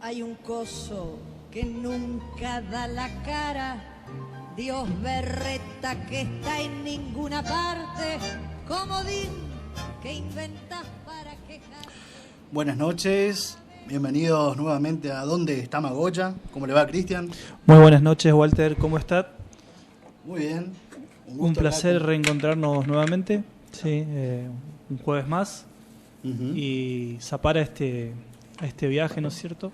Hay un coso que nunca da la cara, Dios berreta que está en ninguna parte, comodín que inventas para quejar. Buenas noches, bienvenidos nuevamente a ¿Dónde está Magoya? ¿Cómo le va, Cristian? Muy buenas noches, Walter, ¿cómo está? Muy bien. Un placer reencontrarnos nuevamente, sí, un jueves más y zapar a este viaje, ¿no es cierto?,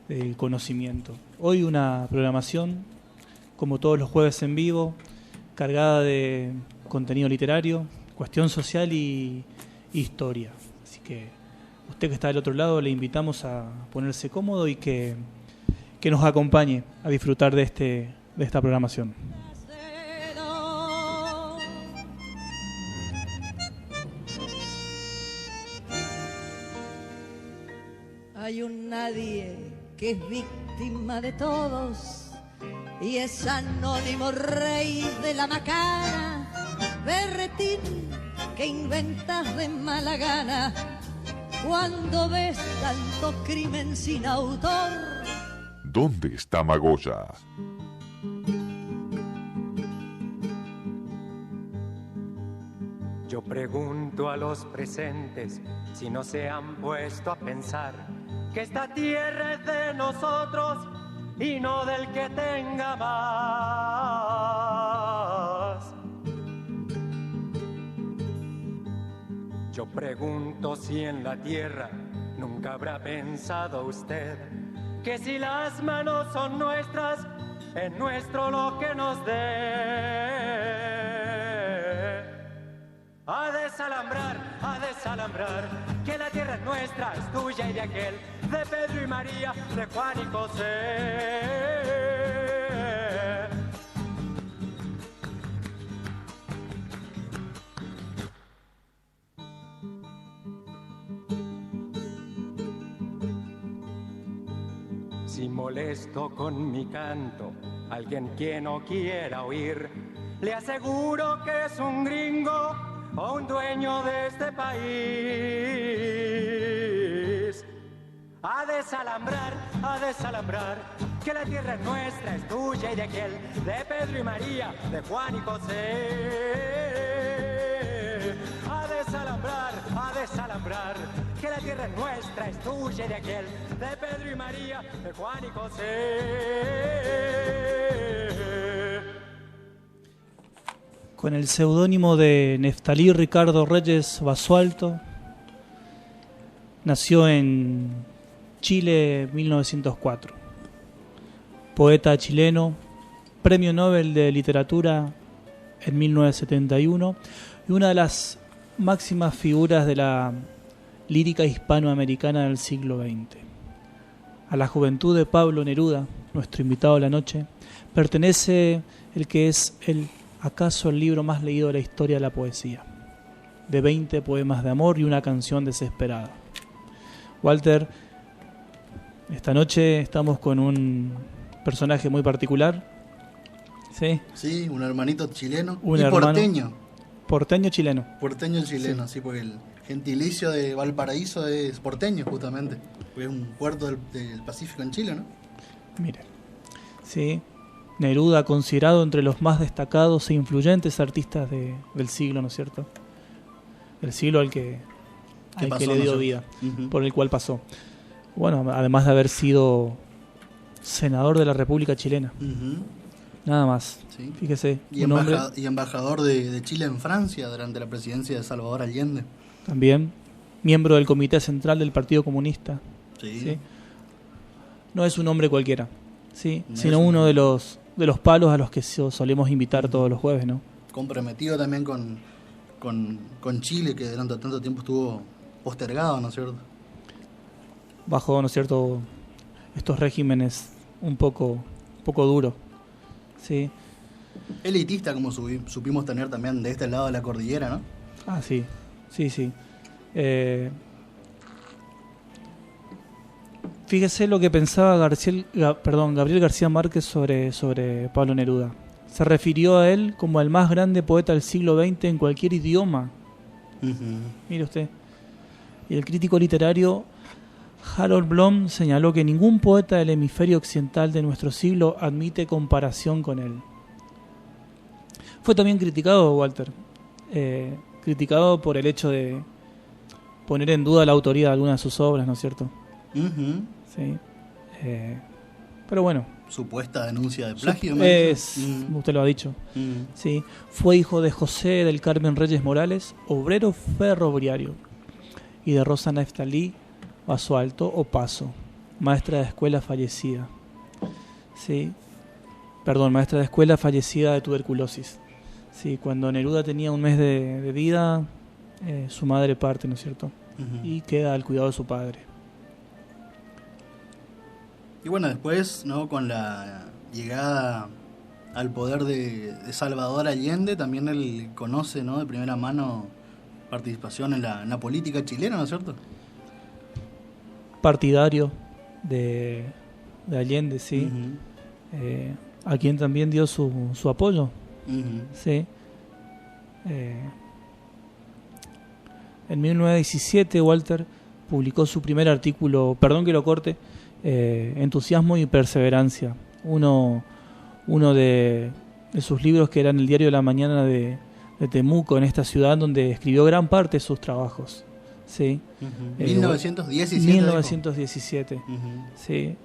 del conocimiento. Hoy una programación, como todos los jueves en vivo, cargada de contenido literario, cuestión social y historia. Así que usted que está del otro lado, le invitamos a ponerse cómodo y que nos acompañe a disfrutar de esta programación. Hay un nadie que es víctima de todos y es anónimo rey de la macana, berretín que inventas de mala gana cuando ves tanto crimen sin autor. ¿Dónde está Magoya? Yo pregunto a los presentes si no se han puesto a pensar que esta tierra es de nosotros y no del que tenga más. Yo pregunto si en la tierra nunca habrá pensado usted que si las manos son nuestras, es nuestro lo que nos dé. A desalambrar, que la tierra es nuestra, es tuya y de aquel, de Pedro y María, de Juan y José. Si molesto con mi canto a alguien que no quiera oír, le aseguro que es un gringo o un dueño de este país. A desalambrar, que la tierra es nuestra, es tuya y de aquel, de Pedro y María, de Juan y José. A desalambrar, que la tierra es nuestra, es tuya y de aquel, de Pedro y María, de Juan y José. Con el seudónimo de Neftalí Ricardo Reyes Basualto, nació en Chile en 1904. Poeta chileno, Premio Nobel de Literatura en 1971 y una de las máximas figuras de la lírica hispanoamericana del siglo XX. A la juventud de Pablo Neruda, nuestro invitado de la noche, pertenece el que es acaso el libro más leído de la historia de la poesía, de 20 poemas de amor y una canción desesperada. Walter, esta noche estamos con un personaje muy particular. ¿Sí? Sí, un hermanito chileno porteño. Porteño chileno. Porteño chileno, sí, porque el gentilicio de Valparaíso es porteño, justamente, porque es un puerto del Pacífico en Chile, ¿no? Mire, sí. Neruda, considerado entre los más destacados e influyentes artistas del siglo, ¿no es cierto? El siglo al que le dio vida, por el cual pasó. Bueno, además de haber sido senador de la República Chilena. Nada más, sí. Fíjese. Y embajador de Chile en Francia durante la presidencia de Salvador Allende. También, miembro del Comité Central del Partido Comunista. Sí. No es un hombre cualquiera, ¿sí? No, sino uno de los palos a los que solemos invitar todos los jueves, ¿no? Comprometido también con Chile, que durante tanto tiempo estuvo postergado, ¿no es cierto? Bajo, ¿no es cierto?, estos regímenes un poco duros, ¿sí? Elitista, como supimos tener también de este lado de la cordillera, ¿no? Ah, sí. Fíjese lo que pensaba Gabriel García Márquez sobre Pablo Neruda. Se refirió a él como el más grande poeta del siglo XX en cualquier idioma. Mire usted. Y el crítico literario Harold Bloom señaló que ningún poeta del hemisferio occidental de nuestro siglo admite comparación con él. Fue también criticado, Walter, criticado por el hecho de poner en duda la autoría de algunas de sus obras, ¿no es cierto? Ujú. Sí. Pero bueno. Supuesta denuncia de plagio. Usted lo ha dicho. Sí. Fue hijo de José del Carmen Reyes Morales, obrero ferroviario, y de Rosa Neftalí Basualto o Paso, maestra de escuela fallecida. Sí. Perdón, maestra de escuela fallecida de tuberculosis. Sí, cuando Neruda tenía un mes de vida, su madre parte, ¿no es cierto? Ujú. Y queda al cuidado de su padre. Y bueno, después, ¿no? Con la llegada al poder de Salvador Allende, también él conoce, ¿no? De primera mano participación en la política chilena, ¿no es cierto? Partidario de Allende, sí. Ujú. A quien también dio su apoyo. Ujú. Sí. En 1917 Walter publicó su primer artículo, perdón que lo corte, Entusiasmo y Perseverancia, uno de sus libros que era en el Diario de la Mañana de Temuco, en esta ciudad donde escribió gran parte de sus trabajos. Sí. Ujú. 1917. 1917. Ujú. Sí.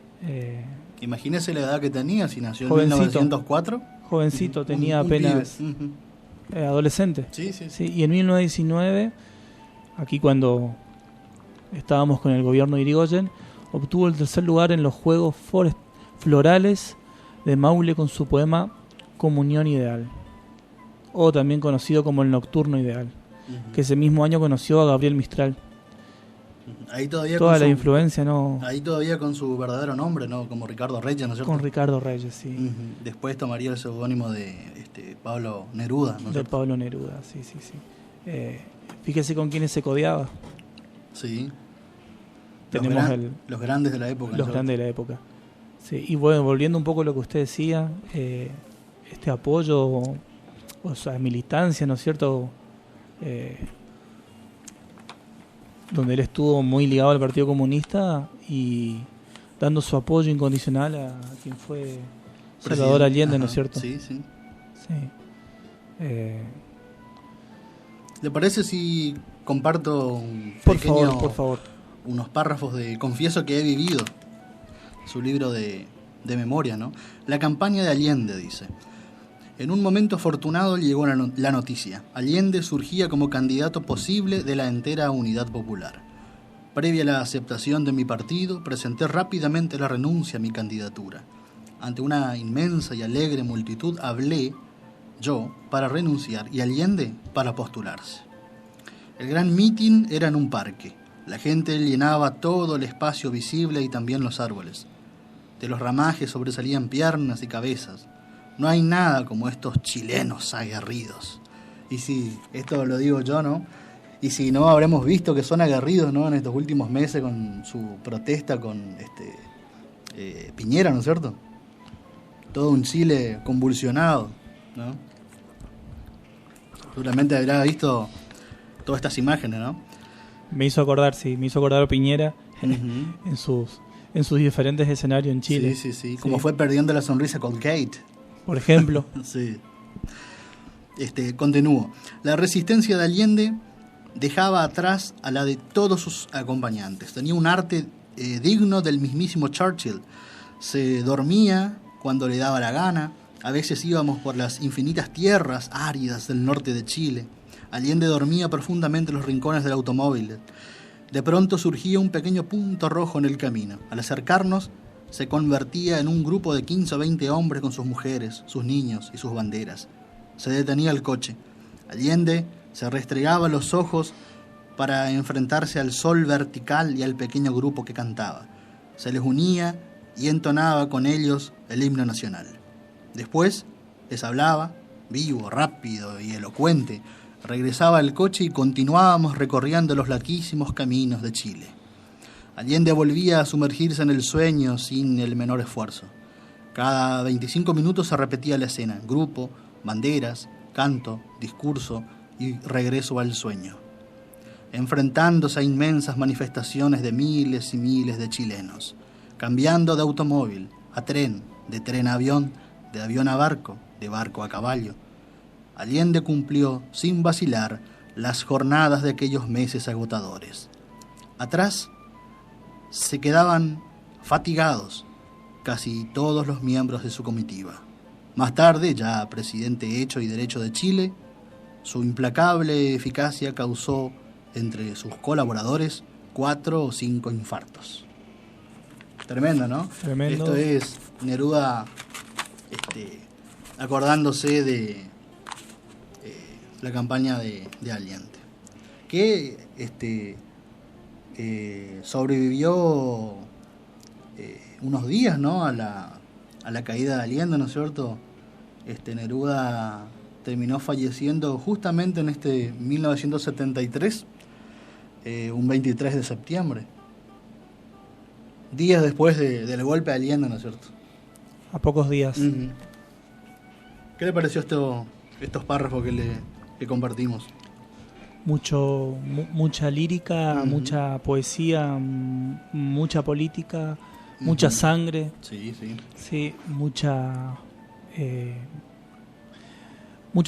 Imagínese la edad que tenía, si nació en Jovencito. 1904. Jovencito, Ujú. tenía Un apenas pibe. Ujú. adolescente. Sí, sí, sí. Sí, y en 1919, aquí cuando estábamos con el gobierno de Irigoyen, obtuvo el tercer lugar en los Juegos Florales de Maule con su poema Comunión Ideal, o también conocido como El Nocturno Ideal, Ujú. que ese mismo año conoció a Gabriel Mistral. Ahí todavía Toda con la su- influencia, ¿no? Ahí todavía con su verdadero nombre, ¿no? Como Ricardo Reyes, ¿no es cierto? Con Ricardo Reyes, sí. Ujú. Después tomaría el seudónimo de Pablo Neruda, ¿no es De cierto? Pablo Neruda, sí, sí, sí. Fíjese con quiénes se codeaba. Sí. Tenemos los grandes de la época. ¿no es los cierto? grandes de la época. Sí, y bueno, volviendo un poco a lo que usted decía, este apoyo, o sea, militancia, ¿no es cierto? Donde él estuvo muy ligado al Partido Comunista y dando su apoyo incondicional a quien fue Salvador Presidente. Allende, ¿no Ajá. es cierto? Sí, sí. Sí. ¿Le parece si comparto un Por pequeño, favor, por favor. unos párrafos de Confieso que he vivido? Su libro de memoria, ¿no? La campaña de Allende, dice. En un momento afortunado llegó la noticia. Allende surgía como candidato posible de la entera unidad popular. Previa a la aceptación de mi partido, presenté rápidamente la renuncia a mi candidatura. Ante una inmensa y alegre multitud hablé, yo, para renunciar y Allende para postularse. El gran mitin era en un parque. La gente llenaba todo el espacio visible y también los árboles. De los ramajes sobresalían piernas y cabezas. No hay nada como estos chilenos aguerridos. Y si, esto lo digo yo, ¿no? Y si no, habremos visto que son aguerridos, ¿no? En estos últimos meses con su protesta con Piñera, ¿no es cierto? Todo un Chile convulsionado, ¿no? Seguramente habrá visto todas estas imágenes, ¿no? Me hizo acordar a Piñera Ujú. en sus diferentes escenarios en Chile. Sí, sí, sí. Como fue perdiendo la sonrisa con Kate. Por ejemplo. Sí. Continúo. La resistencia de Allende dejaba atrás a la de todos sus acompañantes. Tenía un arte digno del mismísimo Churchill. Se dormía cuando le daba la gana. A veces íbamos por las infinitas tierras áridas del norte de Chile. Allende dormía profundamente en los rincones del automóvil. De pronto surgía un pequeño punto rojo en el camino. Al acercarnos, se convertía en un grupo de 15 o 20 hombres con sus mujeres, sus niños y sus banderas. Se detenía el coche. Allende se restregaba los ojos para enfrentarse al sol vertical y al pequeño grupo que cantaba. Se les unía y entonaba con ellos el himno nacional. Después les hablaba, vivo, rápido y elocuente. Regresaba al coche y continuábamos recorriendo los larguísimos caminos de Chile. Allende volvía a sumergirse en el sueño sin el menor esfuerzo. Cada 25 minutos se repetía la escena: grupo, banderas, canto, discurso y regreso al sueño. enfrentándose a inmensas manifestaciones de miles y miles de chilenos, cambiando de automóvil a tren, de tren a avión, de avión a barco, de barco a caballo. Allende cumplió sin vacilar las jornadas de aquellos meses agotadores. Atrás se quedaban fatigados casi todos los miembros de su comitiva. Más tarde, ya presidente hecho y derecho de Chile, su implacable eficacia causó entre sus colaboradores 4 o 5 infartos. Tremendo, ¿no? Tremendo. Esto es Neruda acordándose de la campaña de Allende, que sobrevivió unos días, ¿no?, a la caída de Allende, ¿no es cierto? Neruda terminó falleciendo justamente en 1973, un 23 de septiembre, días después del golpe de Allende, ¿no es cierto? A pocos días. Uh-huh. ¿Qué le pareció estos párrafos que compartimos? Mucha lírica, Uh-huh. mucha poesía, mucha política, mucha Uh-huh. sangre. Sí, sí. Sí, mucho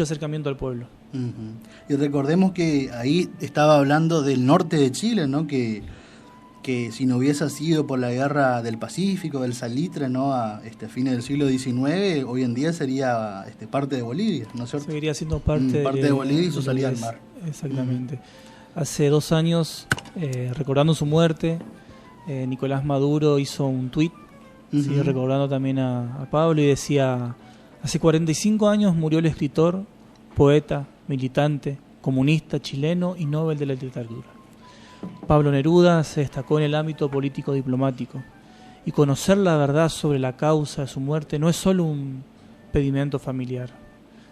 acercamiento al pueblo. Uh-huh. Y recordemos que ahí estaba hablando del norte de Chile, ¿no? Que si no hubiese sido por la guerra del Pacífico, del Salitre, ¿no?, a fines del siglo XIX, hoy en día sería parte de Bolivia, ¿no es cierto? Seguiría siendo parte de Bolivia y su salida al Uruguay. mar. Exactamente. Hace 2 años, recordando su muerte, Nicolás Maduro hizo un tuit, Uh-huh. sí, recordando también a Pablo, y decía: hace 45 años murió el escritor, poeta, militante, comunista chileno y Nobel de la Literatura. Pablo Neruda se destacó en el ámbito político-diplomático, y conocer la verdad sobre la causa de su muerte no es solo un pedimento familiar,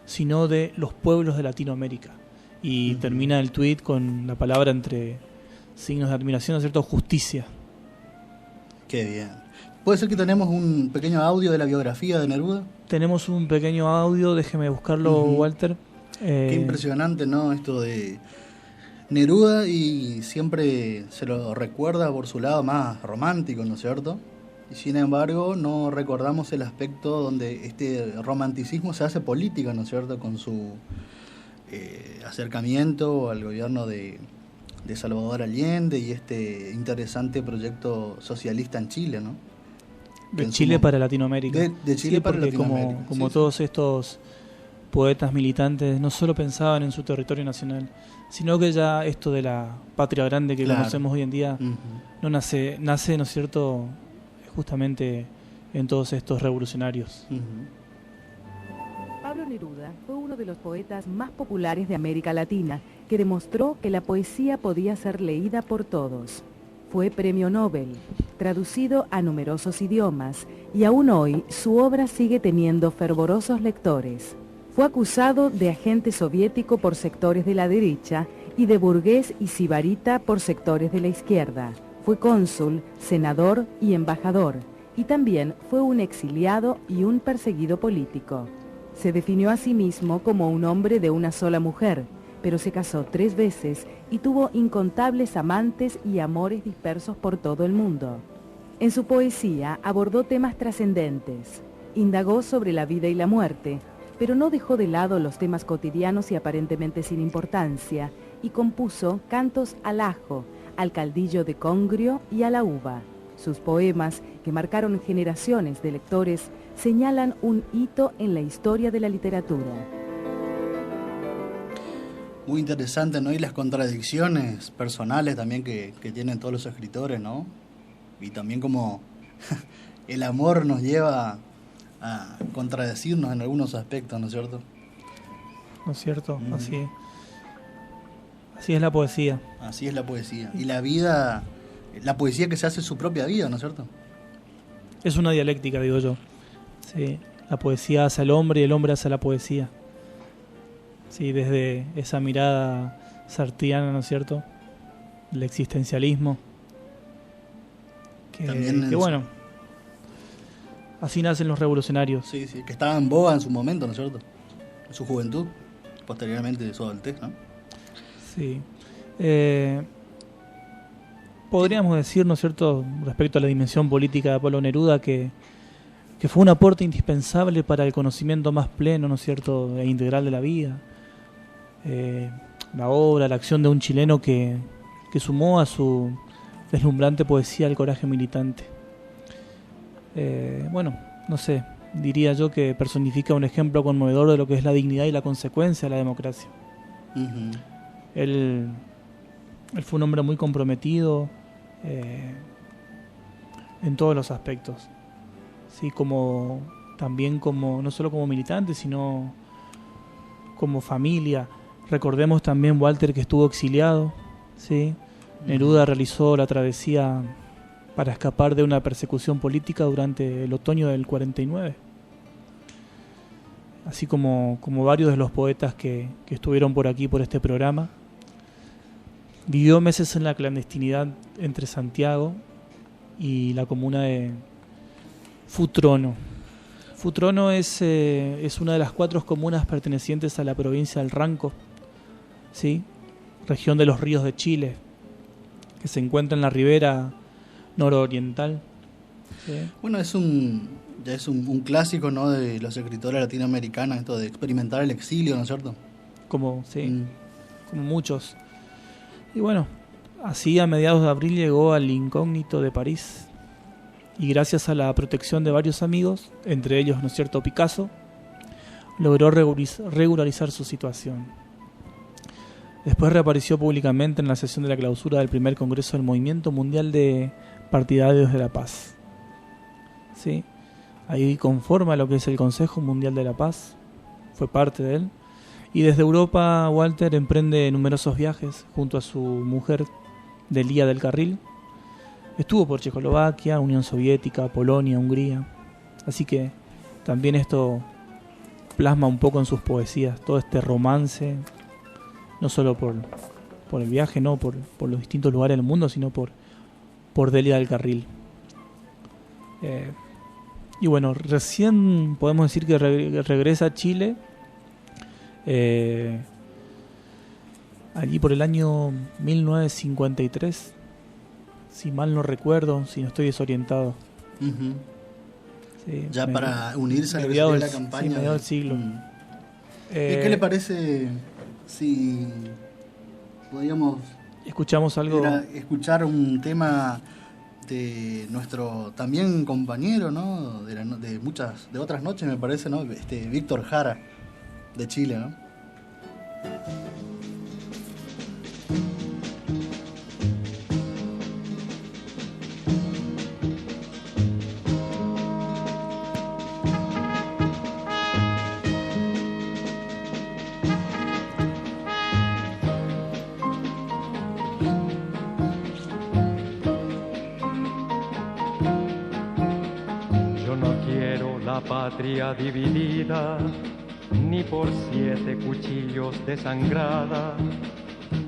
sino de los pueblos de Latinoamérica. Y Uh-huh. termina el tuit con la palabra entre signos de admiración, ¿no es cierto?, justicia. Qué bien. ¿Puede ser que tenemos un pequeño audio de la biografía de Neruda? Tenemos un pequeño audio, déjeme buscarlo, Uh-huh. Walter. Qué impresionante, ¿no?, esto de Neruda, y siempre se lo recuerda por su lado más romántico, ¿no es cierto? Y sin embargo no recordamos el aspecto donde este romanticismo se hace política, ¿no es cierto?, con su acercamiento al gobierno de Salvador Allende y este interesante proyecto socialista en Chile, ¿no? De Chile para Latinoamérica. De Chile sí, para porque Latinoamérica. Como Sí, todos estos poetas militantes no solo pensaban en su territorio nacional, sino que ya esto de la patria grande que Claro. conocemos hoy en día Uh-huh. no nace, ¿no es cierto?, justamente en todos estos revolucionarios. Uh-huh. Pablo Neruda fue uno de los poetas más populares de América Latina, que demostró que la poesía podía ser leída por todos. Fue premio Nobel, traducido a numerosos idiomas, y aún hoy su obra sigue teniendo fervorosos lectores. Fue acusado de agente soviético por sectores de la derecha y de burgués y sibarita por sectores de la izquierda. Fue cónsul, senador y embajador, y también fue un exiliado y un perseguido político. Se definió a sí mismo como un hombre de una sola mujer, pero se casó 3 veces y tuvo incontables amantes y amores dispersos por todo el mundo. En su poesía abordó temas trascendentes, indagó sobre la vida y la muerte, pero no dejó de lado los temas cotidianos y aparentemente sin importancia, y compuso cantos al ajo, al caldillo de congrio y a la uva. Sus poemas, que marcaron generaciones de lectores, señalan un hito en la historia de la literatura. Muy interesante, ¿no? Y las contradicciones personales también que tienen todos los escritores, ¿no? Y también como el amor nos lleva a contradecirnos en algunos aspectos, ¿no es cierto? ¿No es cierto? Mm. Así es la poesía. Así es la poesía. Y la vida, la poesía que se hace su propia vida, ¿no es cierto? Es una dialéctica, digo yo. Sí, la poesía hace al hombre y el hombre hace a la poesía. Sí, desde esa mirada sartreana, ¿no es cierto?, el existencialismo. También Que bueno, así nacen los revolucionarios. Sí, sí, que estaba en boga en su momento, ¿no es cierto? En su juventud, posteriormente de su adultez, ¿no? Sí. Podríamos decir, ¿no es cierto?, respecto a la dimensión política de Pablo Neruda, que fue un aporte indispensable para el conocimiento más pleno, ¿no es cierto?, e integral de la vida. La obra, la acción de un chileno que sumó a su deslumbrante poesía el coraje militante. Bueno, no sé, diría yo que personifica un ejemplo conmovedor de lo que es la dignidad y la consecuencia de la democracia. Ujú. Él fue un hombre muy comprometido en todos los aspectos, sí, también como no solo como militante, sino como familia. Recordemos también, Walter, que estuvo exiliado, sí. Neruda realizó la travesía para escapar de una persecución política durante el otoño del 49, así como varios de los poetas que estuvieron por aquí, por este programa. Vivió meses en la clandestinidad entre Santiago y la comuna de Futrono. Futrono es una de las 4 comunas pertenecientes a la provincia del Ranco, ¿sí?, región de los ríos de Chile, que se encuentra en la ribera nororiental. ¿Sí? Bueno, ya es un clásico, ¿no?, de los escritores latinoamericanos, esto de experimentar el exilio, ¿no es cierto? Como muchos. Y bueno, así a mediados de abril llegó al incógnito de París, y gracias a la protección de varios amigos, entre ellos, ¿no es cierto?, Picasso, logró regularizar su situación. Después reapareció públicamente en la sesión de la clausura del primer congreso del Movimiento Mundial de Partidarios de la Paz. ¿Sí? Ahí conforma lo que es el Consejo Mundial de la Paz, fue parte de él. Y desde Europa, Walter emprende numerosos viajes junto a su mujer, Delia del Carril. Estuvo por Checoslovaquia, Unión Soviética, Polonia, Hungría. Así que también esto plasma un poco en sus poesías, todo este romance, no solo por el viaje, no por los distintos lugares del mundo, sino por Delia del Carril. Y bueno, recién podemos decir que regresa a Chile allí por el año 1953, si mal no recuerdo, si no estoy desorientado. Uh-huh. Sí, ya para unirse a la campaña. Sí, mediados del siglo. ¿Y qué le parece si podríamos escuchamos algo? Escuchar un tema de nuestro también compañero, ¿no?, de otras noches, me parece, ¿no?, Víctor Jara, de Chile, ¿no? Patria dividida, ni por 7 cuchillos desangrada.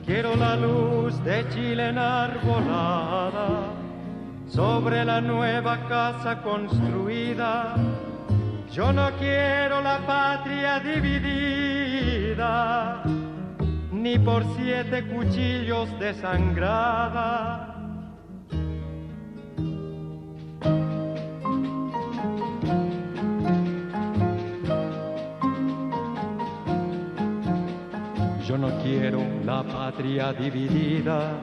Quiero la luz de Chile enarbolada sobre la nueva casa construida. Yo no quiero la patria dividida, ni por 7 cuchillos desangrada. Yo no quiero la patria dividida,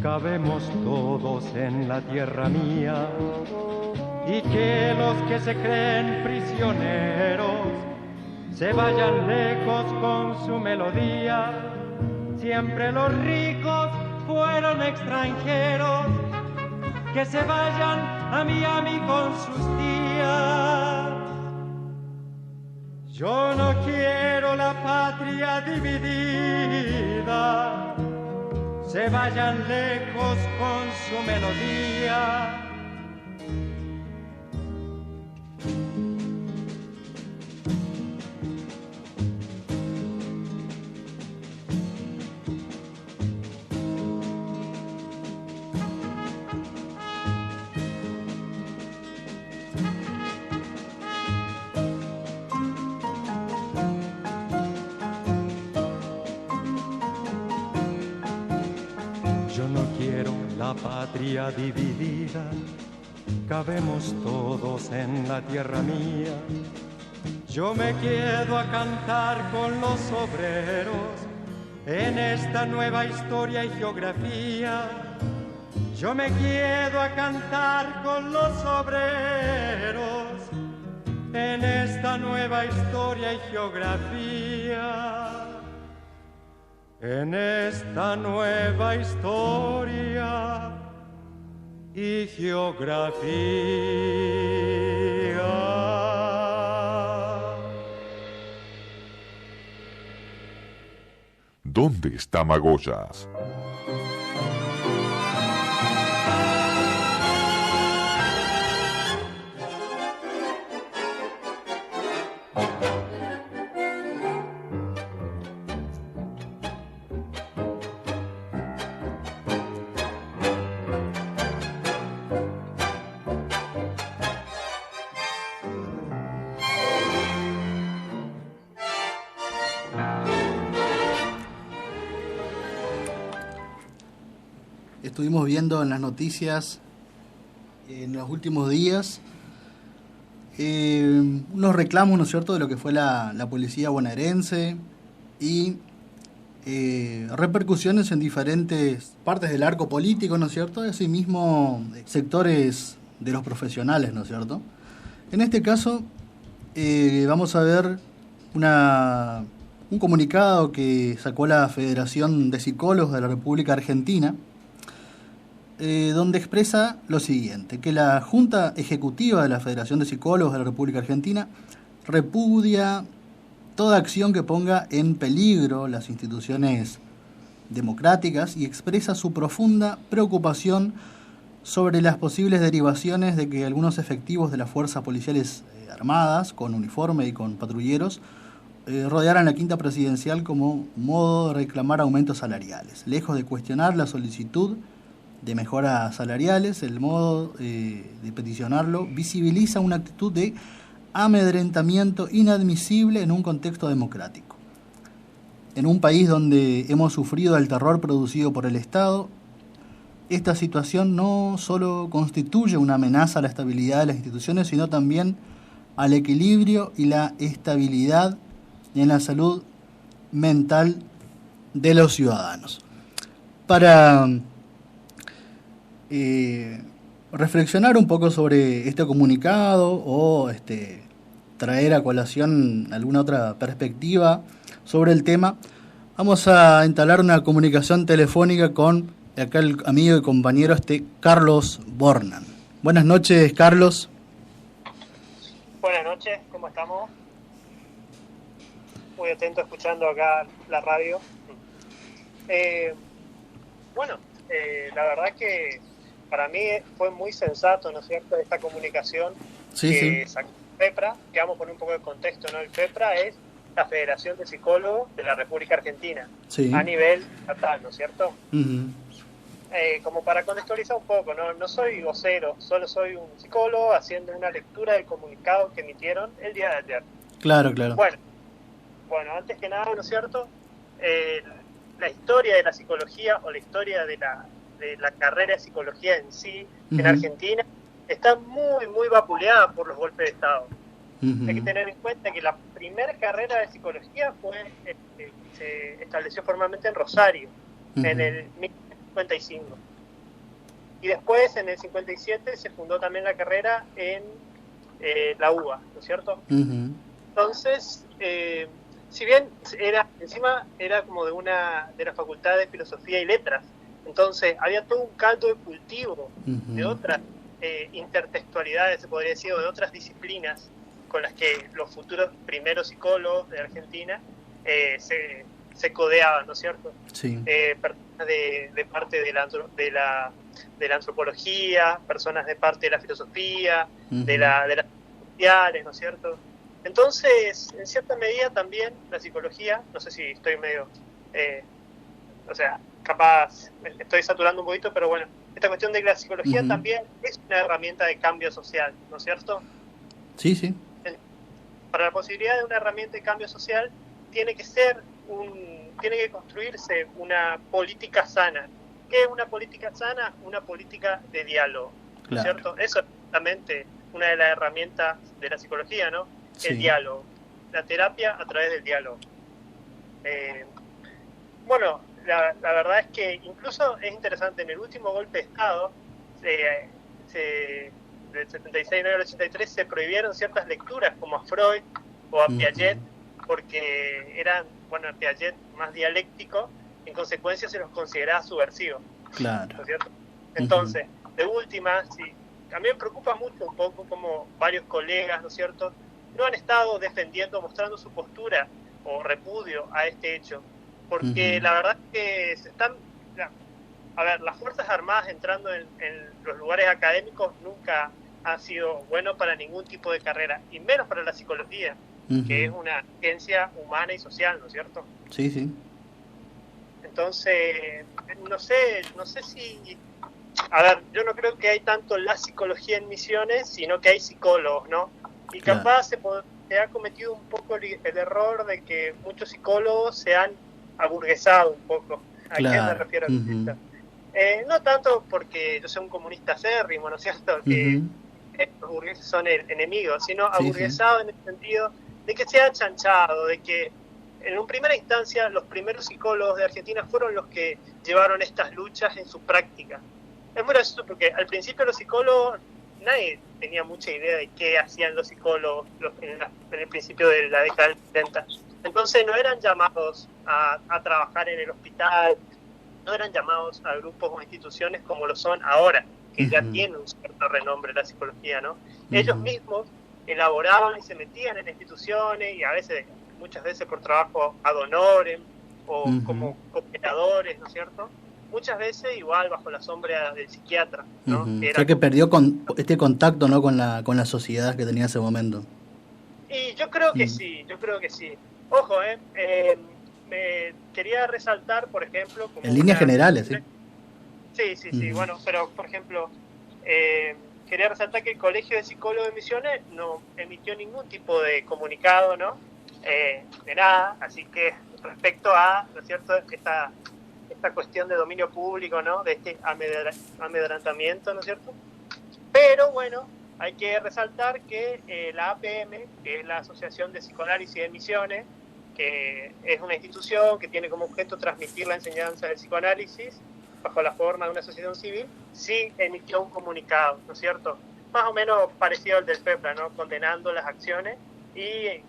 cabemos todos en la tierra mía, y que los que se creen prisioneros se vayan lejos con su melodía. Siempre los ricos fueron extranjeros, que se vayan a Miami con sus tías. Yo no quiero la patria dividida, se vayan lejos con su melodía. esta patria dividida, cabemos todos en la tierra mía. Yo me quedo a cantar con los obreros en esta nueva historia y geografía. Yo me quedo a cantar con los obreros en esta nueva historia y geografía. En esta nueva historia y geografía. ¿Dónde está Magoyas? Estuvimos viendo en las noticias en los últimos días unos reclamos, ¿no es cierto?, de lo que fue la policía bonaerense y repercusiones en diferentes partes del arco político, ¿no es cierto?, y asimismo sectores de los profesionales, ¿no es cierto? En este caso vamos a ver un comunicado que sacó la Federación de Psicólogos de la República Argentina, donde expresa lo siguiente, que la Junta Ejecutiva de la Federación de Psicólogos de la República Argentina repudia toda acción que ponga en peligro las instituciones democráticas y expresa su profunda preocupación sobre las posibles derivaciones de que algunos efectivos de las fuerzas policiales armadas, con uniforme y con patrulleros, rodearan la Quinta Presidencial como modo de reclamar aumentos salariales. Lejos de cuestionar la solicitud de mejoras salariales, el modo de peticionarlo visibiliza una actitud de amedrentamiento inadmisible en un contexto democrático. En un país donde hemos sufrido el terror producido por el Estado, esta situación no solo constituye una amenaza a la estabilidad de las instituciones, sino también al equilibrio y la estabilidad en la salud mental de los ciudadanos. Para reflexionar un poco sobre este comunicado o traer a colación alguna otra perspectiva sobre el tema, vamos a entablar una comunicación telefónica con acá el amigo y compañero Carlos Bornan. Buenas noches, Carlos. Buenas noches, ¿cómo estamos? Muy atento escuchando acá la radio. La verdad que para mí fue muy sensato, ¿no es cierto?, esta comunicación que sacó FEPRA, que vamos a poner un poco de contexto, ¿no? El FEPRA es la Federación de Psicólogos de la República Argentina, a nivel estatal, ¿no es cierto? Uh-huh. Como para contextualizar un poco, no soy vocero, solo soy un psicólogo haciendo una lectura del comunicado que emitieron el día de ayer. Claro. Bueno, antes que nada, ¿no es cierto?, la historia de la psicología o la historia de la carrera de psicología en sí, uh-huh, en Argentina, está muy, muy vapuleada por los golpes de Estado. Uh-huh. Hay que tener en cuenta que la primera carrera de psicología se estableció formalmente en Rosario, uh-huh, en el 1955. Y después, en el 57, se fundó también la carrera en la UBA, ¿no es cierto? Uh-huh. Entonces, si bien era como de la Facultad de Filosofía y Letras, entonces había todo un caldo de cultivo, uh-huh, de otras intertextualidades, se podría decir, o de otras disciplinas con las que los futuros primeros psicólogos de Argentina se codeaban, ¿no es cierto? Sí. Personas de parte de la antropología, personas de parte de la filosofía, uh-huh, de las sociales, ¿no es cierto? Entonces, en cierta medida también la psicología, no sé si estoy medio, capaz estoy saturando un poquito, pero bueno, esta cuestión de que la psicología, uh-huh, también es una herramienta de cambio social, ¿no es cierto? Sí. Para la posibilidad de una herramienta de cambio social tiene que construirse una política sana ¿qué es una política sana? Una política de diálogo, ¿no es Claro. cierto? Eso es justamente una de las herramientas de la psicología, ¿no? Sí. El diálogo, la terapia a través del diálogo. Bueno, la verdad es que incluso es interesante, en el último golpe de Estado, del 76 al 83, se prohibieron ciertas lecturas como a Freud o a Piaget, porque eran, bueno, a Piaget más dialéctico, en consecuencia se los consideraba subversivos. Claro. ¿No es cierto? Entonces, de última, sí, a mí me preocupa mucho un poco como varios colegas, ¿no es cierto?, no han estado defendiendo, mostrando su postura o repudio a este hecho, porque la verdad es que se están, a ver, las Fuerzas Armadas entrando en los lugares académicos nunca ha sido bueno para ningún tipo de carrera, y menos para la psicología, que es una ciencia humana y social, ¿no es cierto? Sí, sí. Entonces, no sé si... A ver, yo no creo que hay tanto la psicología en Misiones, sino que hay psicólogos, ¿no? Y Claro. capaz se ha cometido un poco el error de que muchos psicólogos se han aburguesado un poco. ¿A qué me Claro. refiero con esto? No tanto porque yo soy un comunista acérrimo, ¿no es cierto? Que los burgueses son enemigos, sino Sí, aburguesado en el sentido de que se ha chanchado, de que en una primera instancia los primeros psicólogos de Argentina fueron los que llevaron estas luchas en su práctica. Es muy gracioso porque al principio los psicólogos, nadie tenía mucha idea de qué hacían los psicólogos en el principio de la década del 70. Entonces no eran llamados a trabajar en el hospital, no eran llamados a grupos o instituciones como lo son ahora, que ya tienen un cierto renombre la psicología, ¿no? Ellos mismos elaboraban y se metían en instituciones, y muchas veces por trabajo ad honorem o como cooperadores, ¿no es cierto? Muchas veces igual bajo la sombra del psiquiatra, ¿no? O sea que perdió este contacto, ¿no?, con la sociedad que tenía en ese momento. Y yo creo que sí. Ojo, me quería resaltar, por ejemplo... Como en líneas generales, ¿sí? Sí, bueno, pero por ejemplo, quería resaltar que el Colegio de Psicólogos de Misiones no emitió ningún tipo de comunicado, ¿no? De nada, así que respecto a, ¿no es cierto?, esta cuestión de dominio público, ¿no?, de este amedrantamiento, ¿no es cierto? Pero bueno, hay que resaltar que la APM, que es la Asociación de Psicoanálisis de Misiones, que es una institución que tiene como objeto transmitir la enseñanza del psicoanálisis bajo la forma de una asociación civil, sí emitió un comunicado, ¿no es cierto?, más o menos parecido al del PEPLA, ¿no?, condenando las acciones y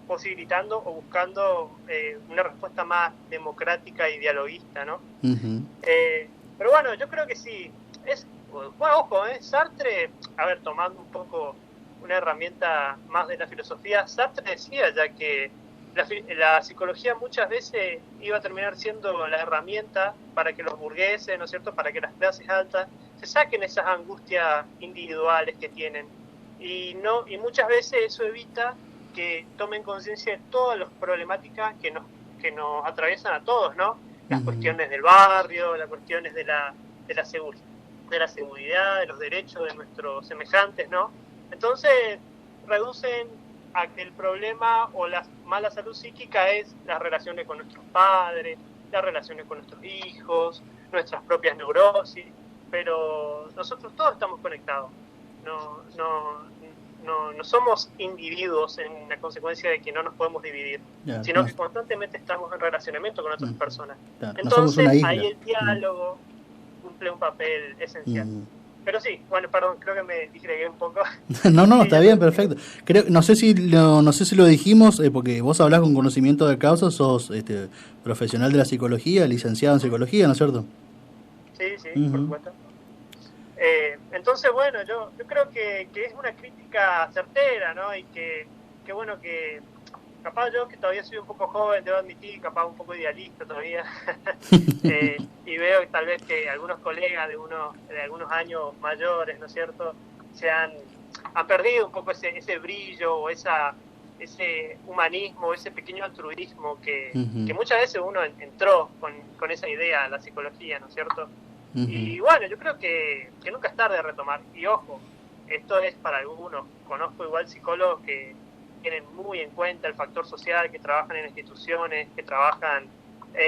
posibilitando o buscando una respuesta más democrática y dialoguista, ¿no? Pero bueno, yo creo que sí. Bueno, ojo, Sartre, a ver, tomando un poco una herramienta más de la filosofía, Sartre decía ya que la psicología muchas veces iba a terminar siendo la herramienta para que los burgueses, ¿no es cierto?, para que las clases altas se saquen esas angustias individuales que tienen. Y muchas veces eso evita que tomen conciencia de todas las problemáticas que nos atraviesan a todos, ¿no? Las cuestiones del barrio, las cuestiones de la seguridad, de los derechos de nuestros semejantes, ¿no? Entonces reducen a que el problema o la mala salud psíquica es las relaciones con nuestros padres, las relaciones con nuestros hijos, nuestras propias neurosis, pero nosotros todos estamos conectados. No somos individuos en la consecuencia de que no nos podemos dividir, sino que constantemente estamos en relacionamiento con otras personas. Entonces, ahí el diálogo cumple un papel esencial. Pero sí, bueno, perdón, creo que me disgregué un poco. No, está bien, perfecto. No sé si lo dijimos, porque vos hablás con conocimiento de causa, sos profesional de la psicología, licenciado en psicología, ¿no es cierto? Sí, por supuesto. Entonces, bueno, yo creo que es una crítica certera, ¿no? Y que bueno, que capaz yo, que todavía soy un poco joven, debo admitir, capaz un poco idealista todavía, y veo que tal vez que algunos colegas de algunos años mayores, ¿no es cierto?, han perdido un poco ese brillo o ese humanismo, ese pequeño altruismo que muchas veces uno entró con esa idea a la psicología, ¿no es cierto? Y bueno, yo creo que nunca es tarde de retomar. Y ojo, esto es para algunos. Conozco igual psicólogos que tienen muy en cuenta el factor social, que trabajan en instituciones, que trabajan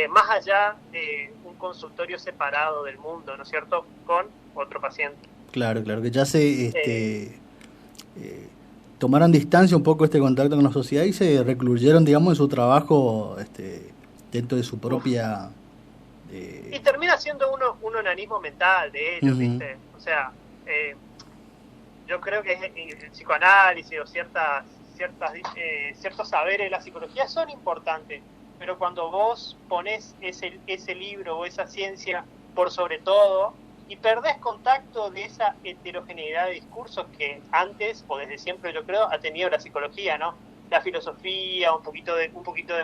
más allá de un consultorio separado del mundo, ¿no es cierto?, con otro paciente. Claro, que ya tomaron distancia un poco este contacto con la sociedad y se recluyeron, digamos, en su trabajo dentro de su propia... Y termina siendo un onanismo mental de ellos, ¿viste? O sea, yo creo que el psicoanálisis o ciertos saberes de la psicología son importantes, pero cuando vos ponés ese libro o esa ciencia por sobre todo y perdés contacto de esa heterogeneidad de discursos que antes o desde siempre, yo creo, ha tenido la psicología, ¿no? La filosofía, un poquito de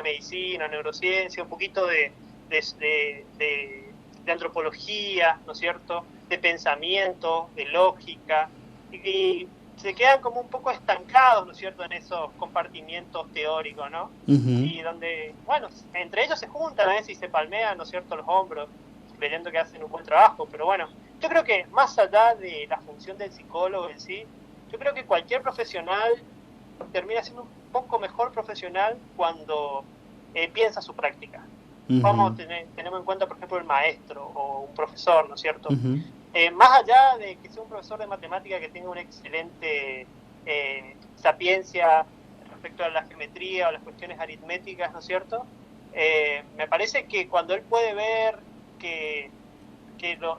medicina, neurociencia, un poquito de antropología, ¿no es cierto?, de pensamiento, de lógica, y se quedan como un poco estancados, ¿no es cierto?, en esos compartimientos teóricos, ¿no? Y donde, bueno, entre ellos se juntan a veces y se palmean, ¿no es cierto?, los hombros, creyendo que hacen un buen trabajo, pero bueno, yo creo que más allá de la función del psicólogo en sí, yo creo que cualquier profesional termina siendo un poco mejor profesional cuando piensa su práctica. Tenemos en cuenta, por ejemplo, el maestro o un profesor, ¿no es cierto? Más allá de que sea un profesor de matemática que tenga una excelente sapiencia respecto a la geometría o las cuestiones aritméticas, ¿no es cierto? Me parece que cuando él puede ver que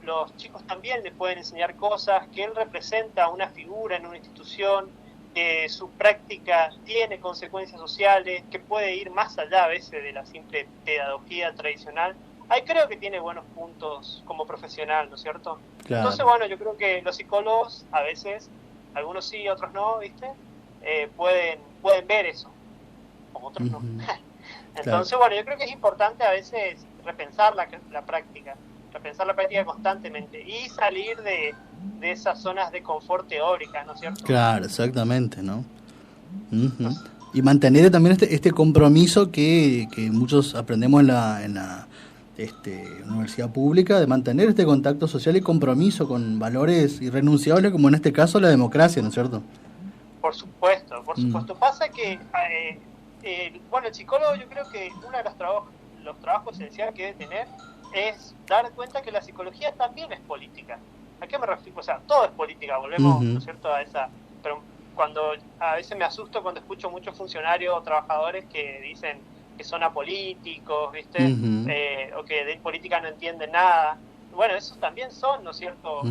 los chicos también le pueden enseñar cosas, que él representa una figura en una institución, que su práctica tiene consecuencias sociales, que puede ir más allá a veces de la simple pedagogía tradicional, ahí creo que tiene buenos puntos como profesional, ¿no es cierto? Claro. Entonces, bueno, yo creo que los psicólogos a veces, algunos sí, otros no, ¿viste? Pueden ver eso, como otros no. Entonces, bueno, yo creo que es importante a veces repensar la práctica constantemente y salir de esas zonas de confort teórica, ¿no es cierto? Claro, exactamente, ¿no? Y mantener también este compromiso que muchos aprendemos en la universidad pública, de mantener este contacto social y compromiso con valores irrenunciables, como en este caso la democracia, ¿no es cierto? Por supuesto. Pasa que, bueno, el psicólogo, yo creo que uno de los trabajos esenciales que debe tener es dar cuenta que la psicología también es política. ¿A qué me refiero? O sea, todo es política, volvemos, ¿no es cierto?, a esa... Pero cuando a veces me asusto cuando escucho muchos funcionarios o trabajadores que dicen que son apolíticos, ¿viste? O que de política no entienden nada. Bueno, esos también son, ¿no es cierto?,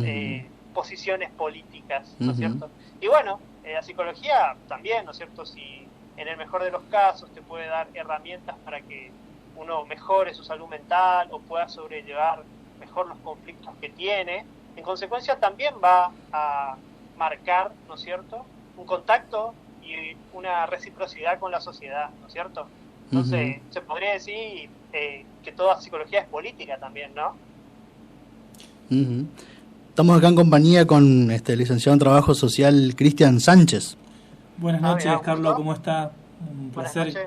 posiciones políticas, ¿no es cierto? Y bueno, la psicología también, ¿no es cierto?, si en el mejor de los casos te puede dar herramientas para que uno mejore su salud mental o pueda sobrellevar mejor los conflictos que tiene, en consecuencia también va a marcar, ¿no es cierto?, un contacto y una reciprocidad con la sociedad, ¿no es cierto? Entonces, se podría decir que toda psicología es política también, ¿no? Estamos acá en compañía con el licenciado en Trabajo Social, Cristian Sánchez. Buenas noches, Carlos, ¿cómo está? Buenas noches,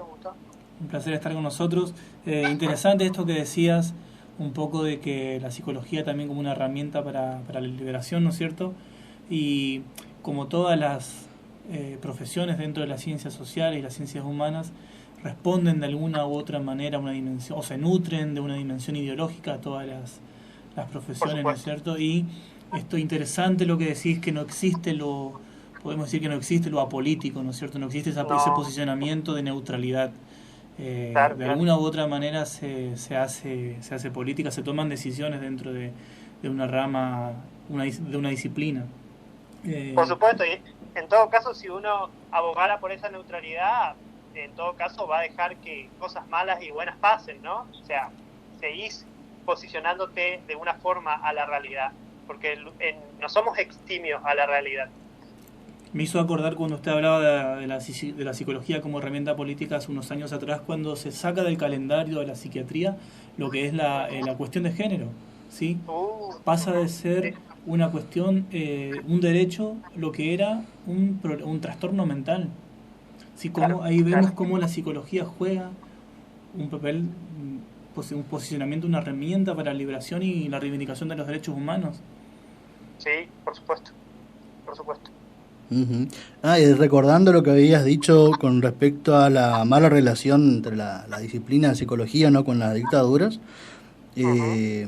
un placer estar con nosotros. Interesante esto que decías, un poco de que la psicología también como una herramienta para la liberación, ¿no es cierto? Y como todas las profesiones dentro de las ciencias sociales y las ciencias humanas, responden de alguna u otra manera a una dimensión, o se nutren de una dimensión ideológica a todas las profesiones, ¿no es cierto? Y esto interesante lo que decís, que no existe podemos decir que no existe lo apolítico, ¿no es cierto? No existe ese posicionamiento de neutralidad. De alguna u otra manera se hace política, se toman decisiones dentro de una rama, de una disciplina. Por supuesto, y en todo caso, si uno abogara por esa neutralidad, en todo caso va a dejar que cosas malas y buenas pasen, ¿no? O sea, seguís posicionándote de una forma a la realidad, porque no somos extimios a la realidad. Me hizo acordar cuando usted hablaba de la psicología como herramienta política hace unos años atrás, cuando se saca del calendario de la psiquiatría lo que es la cuestión de género, ¿sí? Pasa de ser una cuestión, un derecho, lo que era un trastorno mental. ¿Sí? Ahí vemos cómo la psicología juega un papel, un posicionamiento, una herramienta para la liberación y la reivindicación de los derechos humanos. Sí, por supuesto. Ujú. Y recordando lo que habías dicho con respecto a la mala relación entre la disciplina de psicología, ¿no?, con las dictaduras, eh,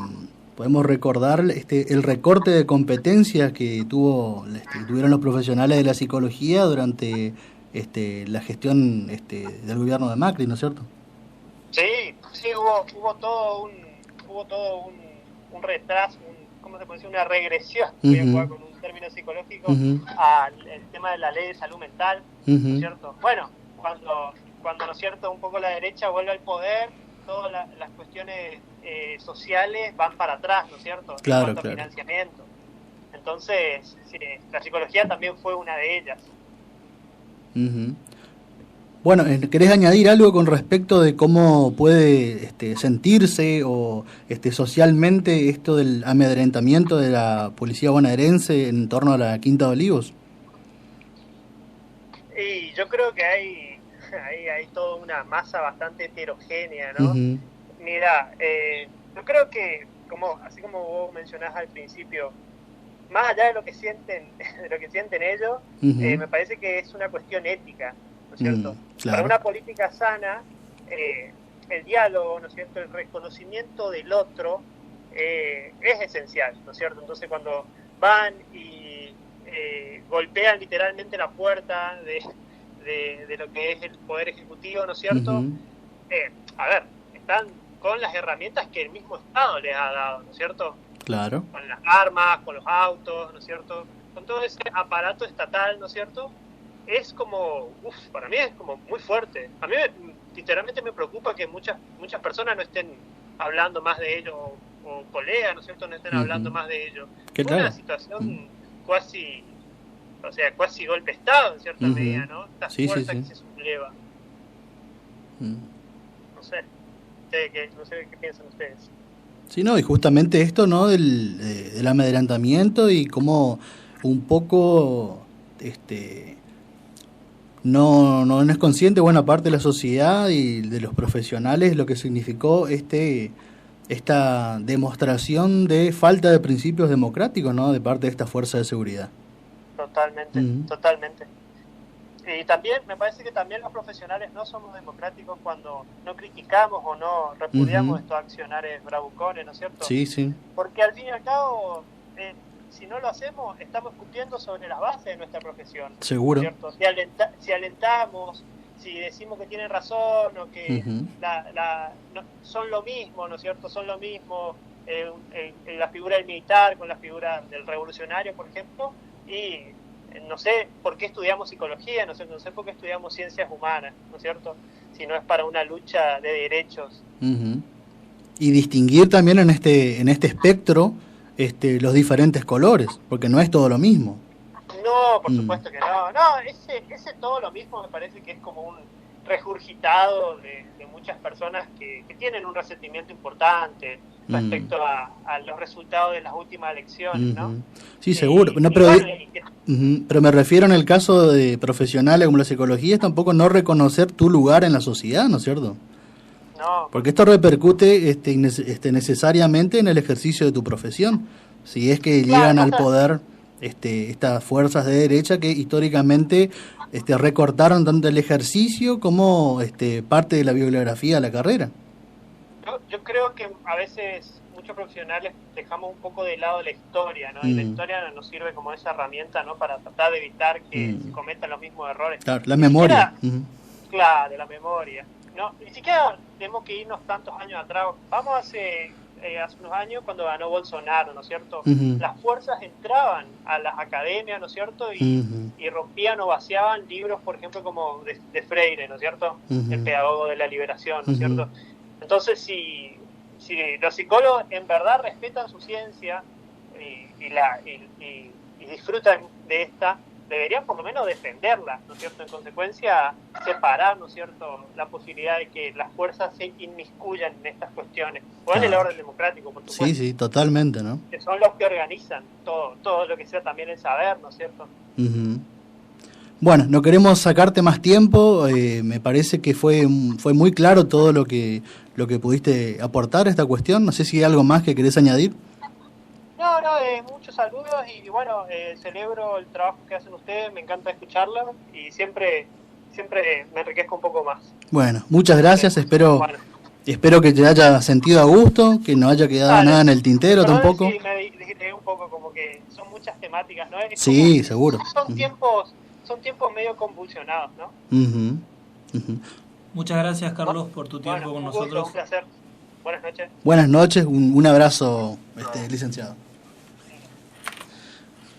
podemos recordar el recorte de competencias que tuvieron los profesionales de la psicología durante la gestión del gobierno de Macri, ¿no es cierto? Sí, sí, hubo todo un retraso, ¿cómo se puede decir? Una regresión, voy a jugar con un término psicológico, al el tema de la ley de salud mental, ¿no es cierto? Bueno, cuando ¿no es cierto?, un poco la derecha vuelve al poder, todas las cuestiones sociales van para atrás, ¿no es cierto? Claro, en cuanto a claro. financiamiento. Entonces, sí, la psicología también fue una de ellas. Ujú. Bueno, ¿querés añadir algo con respecto de cómo puede sentirse o socialmente esto del amedrentamiento de la policía bonaerense en torno a la Quinta de Olivos? Y yo creo que hay toda una masa bastante heterogénea, ¿no? Ujú. Mira, yo creo que, así como vos mencionás al principio, más allá de lo que sienten, ellos, Ujú. me parece que es una cuestión ética, ¿no es cierto? Claro. Para una política sana, el diálogo, ¿no es cierto?, el reconocimiento del otro es esencial, ¿no es cierto? Entonces cuando van y golpean literalmente la puerta de lo que es el Poder Ejecutivo, ¿no es cierto? Ujú. A ver, están con las herramientas que el mismo Estado les ha dado, ¿no es cierto? Claro. Con las armas, con los autos, ¿no es cierto? Con todo ese aparato estatal, ¿no es cierto? Es como, para mí es como muy fuerte. A mí literalmente me preocupa que muchas personas no estén hablando más de ello, o colegas, ¿no es cierto?, no estén hablando más de ello. ¿Qué Es tal? una situación casi golpe de Estado, en cierta medida, ¿no? Esta Sí, fuerza sí. que se subleva. No sé, no sé qué piensan ustedes. Sí, no, y justamente esto, ¿no?, del amedrentamiento y cómo un poco no es consciente buena parte de la sociedad y de los profesionales lo que significó esta demostración de falta de principios democráticos, ¿no?, de parte de esta fuerza de seguridad. Totalmente, totalmente. Y también me parece que también los profesionales no somos democráticos cuando no criticamos o no repudiamos estos accionarios bravucones, ¿no es cierto? Sí, sí. Porque al fin y al cabo, si no lo hacemos, estamos cumpliendo sobre las bases de nuestra profesión. Seguro. ¿Cierto? Si alentamos, si decimos que tienen razón o que son lo mismo, ¿no es cierto? Son lo mismo la figura del militar con la figura del revolucionario, por ejemplo, y no sé por qué estudiamos psicología, no sé por qué estudiamos ciencias humanas, ¿no es cierto? Si no es para una lucha de derechos. Y distinguir también en este espectro los diferentes colores, porque no es todo lo mismo. No, por supuesto que no. No, ese todo lo mismo me parece que es como un regurgitado de muchas personas que tienen un resentimiento importante respecto a los resultados de las últimas elecciones, ¿no? Sí, seguro. No, pero me refiero en el caso de profesionales como la psicología, es tampoco no reconocer tu lugar en la sociedad, ¿no es cierto? No. Porque esto repercute necesariamente en el ejercicio de tu profesión. Si es que llegan al poder estas fuerzas de derecha que históricamente recortaron tanto el ejercicio como parte de la bibliografía de la carrera. Yo creo que a veces muchos profesionales dejamos un poco de lado la historia, ¿no? Y la historia nos sirve como esa herramienta, ¿no?, para tratar de evitar que se cometan los mismos errores. Claro, la memoria. Claro, la memoria. No, ni siquiera tenemos que irnos tantos años atrás. Vamos hace unos años cuando ganó Bolsonaro, ¿no es cierto? Las fuerzas entraban a las academias, ¿no es cierto? Y rompían o vaciaban libros, por ejemplo, como de Freire, ¿no es cierto? El pedagogo de la liberación, ¿no es cierto? Entonces, si los psicólogos en verdad respetan su ciencia y disfrutan de esta, deberían por lo menos defenderla, ¿no es cierto? En consecuencia, separar, ¿no es cierto?, la posibilidad de que las fuerzas se inmiscuyan en estas cuestiones, o en el orden democrático, por supuesto. Sí, sí, totalmente, ¿no? Que son los que organizan todo lo que sea también el saber, ¿no es cierto? Bueno, no queremos sacarte más tiempo, me parece que fue muy claro todo lo que pudiste aportar a esta cuestión. No sé si hay algo más que querés añadir. No, muchos saludos y bueno, celebro el trabajo que hacen ustedes, me encanta escucharlo y siempre me enriquezco un poco más. Bueno, muchas gracias, espero Bueno, que te haya sentido a gusto, que no haya quedado dale. nada en el tintero Perdón tampoco. si me distraí un poco, como que son muchas temáticas, ¿no? Es Sí, como- seguro. Son tiempos medio convulsionados, ¿no? Ujú, ujú. Muchas gracias, Carlos, por tu tiempo Bueno, con un gusto, nosotros. un placer. Buenas noches. Buenas noches, un abrazo, licenciado.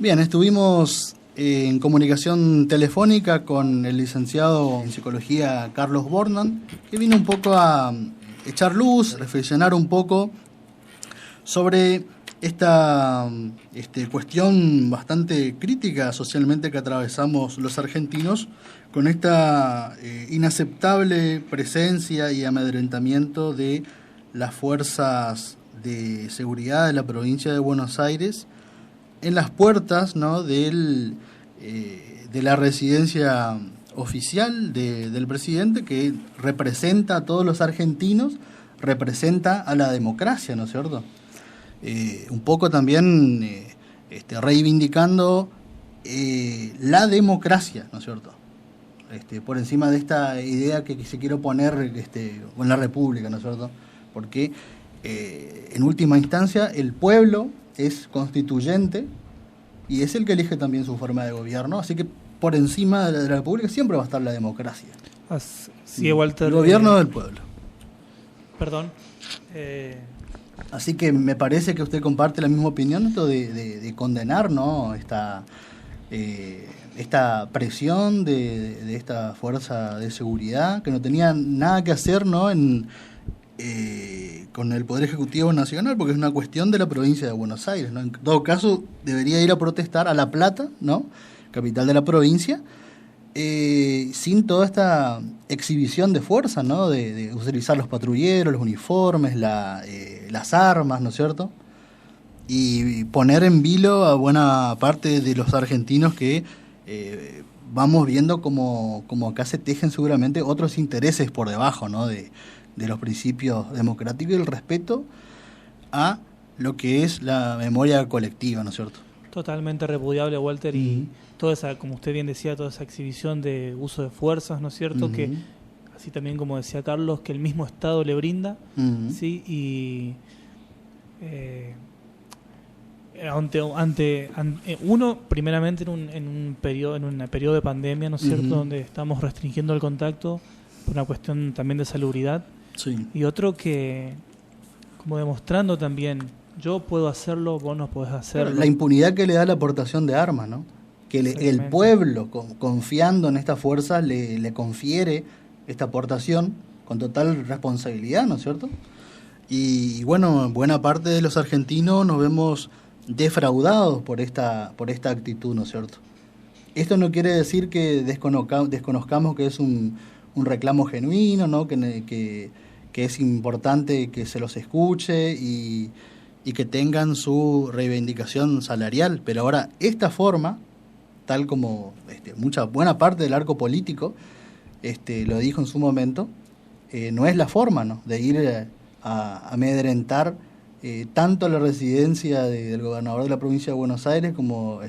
Bien, estuvimos en comunicación telefónica con el licenciado en psicología Carlos Bornand, que vino un poco a echar luz, reflexionar un poco sobre esta cuestión bastante crítica socialmente que atravesamos los argentinos, con esta inaceptable presencia y amedrentamiento de las fuerzas de seguridad de la provincia de Buenos Aires en las puertas, ¿no?, de la residencia oficial del presidente, que representa a todos los argentinos, representa a la democracia, ¿no es cierto? Un poco también reivindicando la democracia, ¿no es cierto? Por encima de esta idea que se quiere poner con la república, ¿no es cierto? Porque en última instancia el pueblo es constituyente y es el que elige también su forma de gobierno, así que por encima de la república siempre va a estar la democracia. Sí, Walter. El gobierno del pueblo. Perdón. Así que me parece que usted comparte la misma opinión, esto de condenar, ¿no?, esta presión de esta fuerza de seguridad que no tenía nada que hacer, ¿no?, con el Poder Ejecutivo Nacional, porque es una cuestión de la provincia de Buenos Aires, ¿no? En todo caso, debería ir a protestar a La Plata, ¿no?, capital de la provincia, sin toda esta exhibición de fuerza, ¿no?, de utilizar los patrulleros, los uniformes, las armas, ¿no es cierto?, y poner en vilo a buena parte de los argentinos que vamos viendo como acá se tejen seguramente otros intereses por debajo, ¿no?, de los principios democráticos y el respeto a lo que es la memoria colectiva, ¿no es cierto? Totalmente repudiable, Walter, y toda esa, como usted bien decía, toda esa exhibición de uso de fuerzas, ¿no es cierto?, que así también como decía Carlos, que el mismo Estado le brinda, ¿sí? Y uno, primeramente en un periodo de pandemia, ¿no es cierto?, donde estamos restringiendo el contacto por una cuestión también de salubridad, Sí. y otro que, como demostrando también, yo puedo hacerlo, vos no podés hacerlo. La impunidad que le da la aportación de armas, ¿no? Que el pueblo, confiando en estas fuerzas, le confiere esta aportación con total responsabilidad, ¿no es cierto? Y bueno, buena parte de los argentinos nos vemos defraudados por esta actitud, ¿no es cierto? Esto no quiere decir que desconozcamos que es un reclamo genuino, ¿no?, que es importante que se los escuche y que tengan su reivindicación salarial, pero ahora esta forma, tal como buena parte del arco político lo dijo en su momento, no es la forma, ¿no?, de ir a amedrentar tanto la residencia del gobernador de la provincia de Buenos Aires como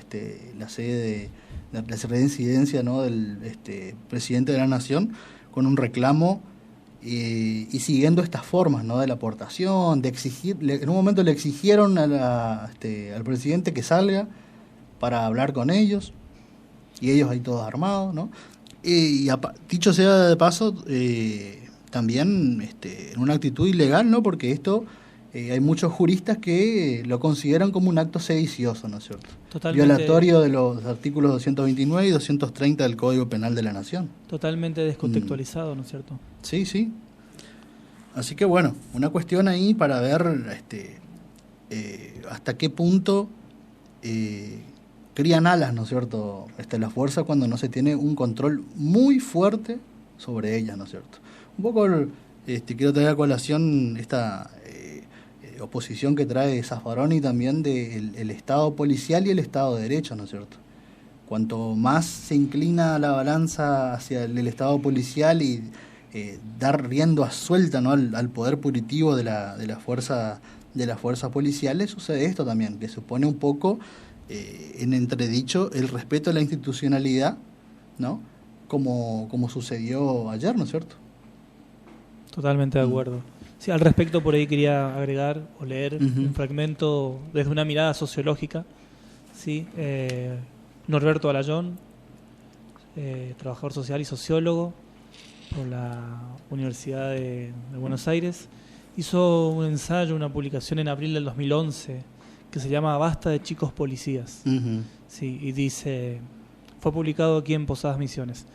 la sede de la residencia, ¿no?, del presidente de la Nación, con un reclamo y siguiendo estas formas, ¿no?, de la aportación, de exigir. En un momento le exigieron al presidente que salga para hablar con ellos, y ellos ahí todos armados, ¿no? Dicho sea de paso, también en una actitud ilegal, ¿no?, porque esto hay muchos juristas que lo consideran como un acto sedicioso, ¿no es cierto? Totalmente, violatorio de los artículos 229 y 230 del Código Penal de la Nación. Totalmente descontextualizado, ¿no es cierto? Sí, sí. Así que bueno, una cuestión ahí para ver hasta qué punto crían alas, ¿no es cierto?, la fuerza, cuando no se tiene un control muy fuerte sobre ellas, ¿no es cierto? Un poco quiero traer a colación esta oposición que trae Zaffaroni también del Estado policial y el Estado de Derecho, ¿no es cierto? Cuanto más se inclina la balanza hacia el Estado policial y dar rienda suelta, ¿no?, al poder punitivo de las fuerzas policiales, sucede esto también, que se pone un poco en entredicho el respeto a la institucionalidad, ¿no?, como sucedió ayer, ¿no es cierto? Totalmente de acuerdo. Sí, al respecto, por ahí quería agregar o leer un fragmento desde una mirada sociológica. ¿Sí? Norberto Alayón, trabajador social y sociólogo por la Universidad de Buenos Aires, hizo un ensayo, una publicación en abril del 2011 que se llama Basta de chicos policías. Sí, y dice, fue publicado aquí en Posadas Misiones.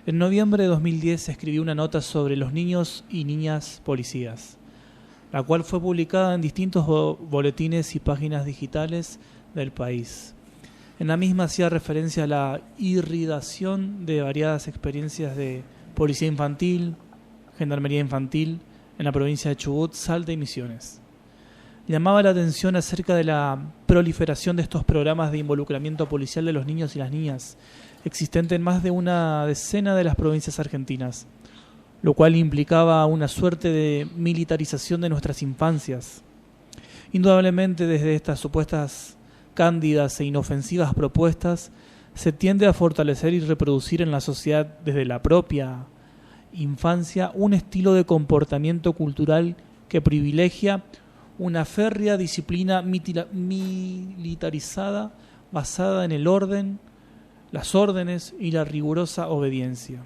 En noviembre de 2010 escribió una nota sobre los niños y niñas policías, la cual fue publicada en distintos boletines y páginas digitales del país. En la misma hacía referencia a la irridación de variadas experiencias de policía infantil, gendarmería infantil, en la provincia de Chubut, Salta y Misiones. Llamaba la atención acerca de la proliferación de estos programas de involucramiento policial de los niños y las niñas, existente en más de una decena de las provincias argentinas, lo cual implicaba una suerte de militarización de nuestras infancias. Indudablemente, desde estas supuestas cándidas e inofensivas propuestas, se tiende a fortalecer y reproducir en la sociedad desde la propia infancia un estilo de comportamiento cultural que privilegia una férrea disciplina militarizada basada en el orden, las órdenes y la rigurosa obediencia.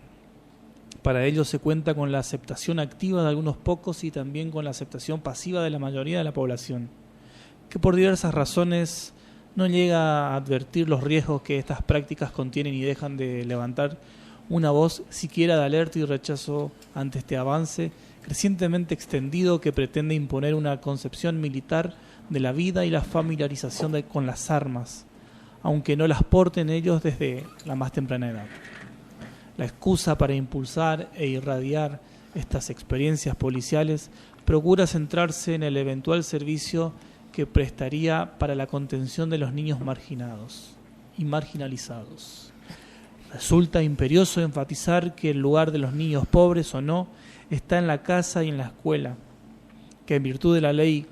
Para ello se cuenta con la aceptación activa de algunos pocos y también con la aceptación pasiva de la mayoría de la población, que por diversas razones no llega a advertir los riesgos que estas prácticas contienen y dejan de levantar una voz siquiera de alerta y rechazo ante este avance crecientemente extendido que pretende imponer una concepción militar de la vida y la familiarización con las armas, aunque no las porten ellos desde la más temprana edad. La excusa para impulsar e irradiar estas experiencias policiales procura centrarse en el eventual servicio que prestaría para la contención de los niños marginados y marginalizados. Resulta imperioso enfatizar que el lugar de los niños, pobres o no, está en la casa y en la escuela, que en virtud de la ley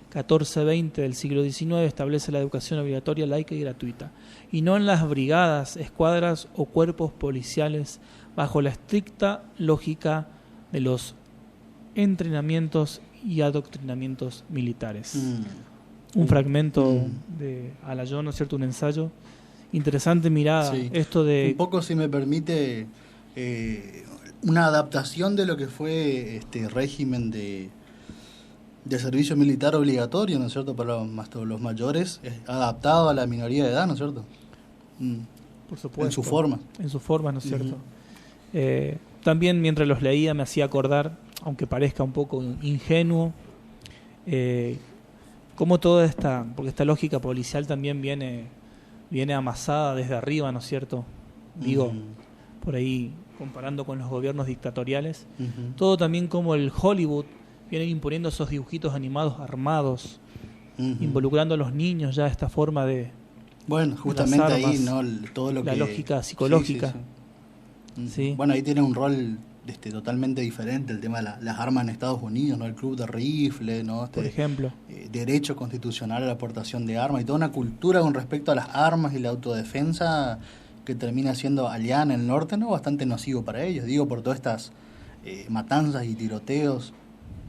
1420 del siglo XIX establece la educación obligatoria, laica y gratuita, y no en las brigadas, escuadras o cuerpos policiales bajo la estricta lógica de los entrenamientos y adoctrinamientos militares. Un fragmento de Alayón, ¿no es cierto?, un ensayo. Interesante mirada, sí. Esto de... Un poco, si me permite, una adaptación de lo que fue este régimen de servicio militar obligatorio, ¿no es cierto?, para los mayores, adaptado a la minoría de edad, ¿no es cierto? Por supuesto. En su forma. En su forma, ¿no es cierto? También mientras los leía me hacía acordar, aunque parezca un poco ingenuo, cómo toda esta, porque esta lógica policial también viene amasada desde arriba, ¿no es cierto? Digo, por ahí comparando con los gobiernos dictatoriales, todo también como el Hollywood vienen imponiendo esos dibujitos animados armados, involucrando a los niños ya esta forma de... Bueno, justamente armas, ahí, ¿no? Todo lo la que... lógica psicológica. Sí. Bueno, ahí tiene un rol totalmente diferente el tema de las armas en Estados Unidos, ¿no? El club de rifle, ¿no? Por ejemplo. Derecho constitucional a la aportación de armas y toda una cultura con respecto a las armas y la autodefensa que termina siendo allá en el norte, ¿no? Bastante nocivo para ellos, digo, por todas estas matanzas y tiroteos.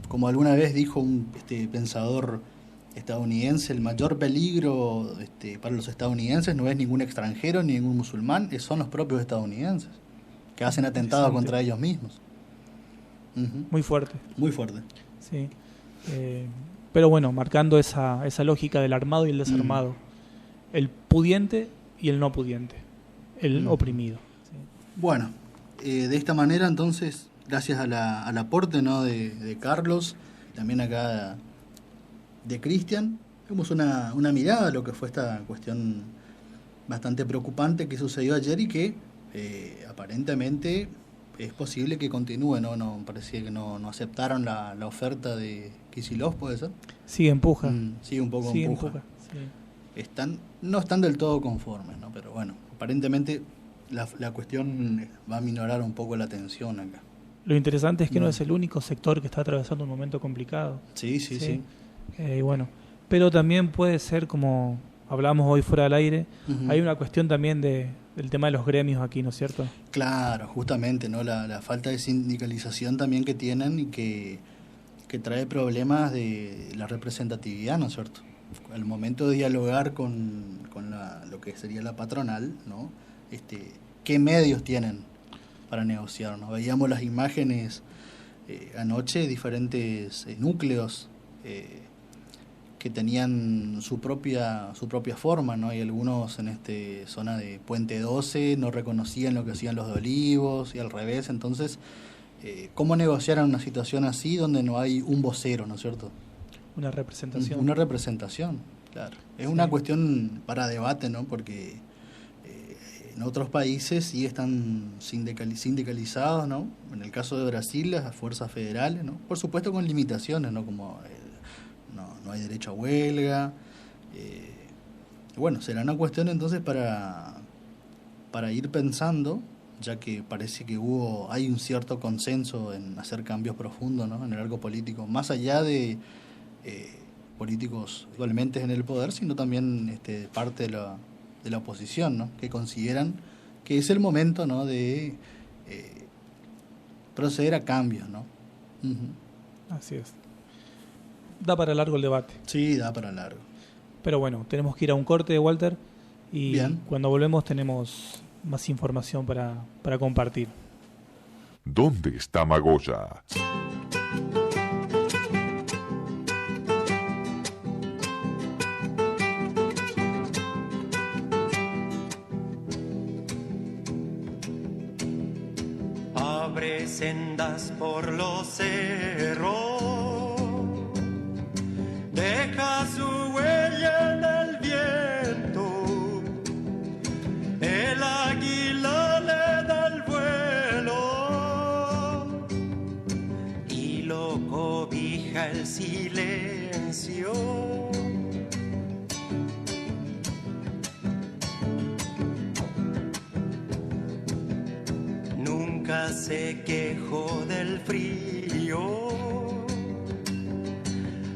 Como alguna vez dijo un pensador estadounidense, el mayor peligro para los estadounidenses no es ningún extranjero ni ningún musulmán, son los propios estadounidenses, que hacen atentados contra ellos mismos. Muy fuerte. Muy fuerte. Sí. Pero bueno, marcando esa lógica del armado y el desarmado. El pudiente y el no pudiente. El oprimido. Sí. Bueno, de esta manera entonces, gracias al aporte, ¿no?, de Carlos, también acá de Cristian, vemos una mirada a lo que fue esta cuestión bastante preocupante que sucedió ayer y que aparentemente es posible que continúe, ¿no? Parecía que no aceptaron la oferta de Kicillof, ¿puede ser? Sigue empuja. Sigue un poco empuja. Sí. No están del todo conformes, ¿no? Pero bueno, aparentemente la cuestión va a minorar un poco la tensión acá. Lo interesante es que no es el único sector que está atravesando un momento complicado. Sí. Y bueno, pero también puede ser, como hablamos hoy fuera del aire, hay una cuestión también del tema de los gremios aquí, ¿no es cierto? Claro, justamente, ¿no? La falta de sindicalización también que tienen y que trae problemas de la representatividad, ¿no es cierto? Al momento de dialogar con lo que sería la patronal, ¿no? ¿Qué medios tienen para negociar, ¿no? Veíamos las imágenes anoche, diferentes núcleos que tenían su propia forma, ¿no? Hay algunos en zona de Puente 12 no reconocían lo que hacían los de Olivos y al revés. Entonces, ¿cómo negociar en una situación así donde no hay un vocero, ¿no es cierto? Una representación. Una representación, claro. Es una cuestión para debate, ¿no? Porque en otros países sí están sindicalizados, ¿no? En el caso de Brasil, las fuerzas federales, ¿no? Por supuesto con limitaciones, ¿no? Como no hay derecho a huelga. Bueno, será una cuestión entonces para ir pensando, ya que parece que hay un cierto consenso en hacer cambios profundos, ¿no? En el arco político, más allá de políticos igualmente en el poder, sino también parte de la oposición, ¿no? Que consideran que es el momento, ¿no? De proceder a cambios, ¿no? Así es. Da para largo el debate. Sí, da para largo. Pero bueno, tenemos que ir a un corte, Walter, y bien, cuando volvemos tenemos más información para compartir. ¿Dónde está Magoya? Abre sendas por los cerros, deja su huella en el viento, el águila le da el vuelo y lo cobija el silencio. Nunca se quejó del frío,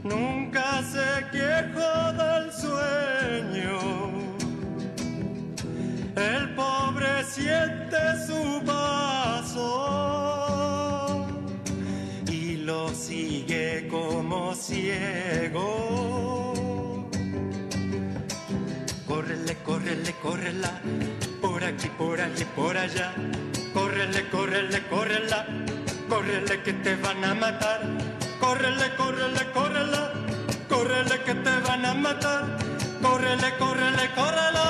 nunca se quejó del sueño. El pobre siente su paso y lo sigue como ciego. Córrele, córrele, córrela, por aquí, por allí, por allá. Córrele, córrele, córrela, córrele que te van a matar. Córrele, córrele, córrela, córrele que te van a matar. Córrele, córrele, córrela.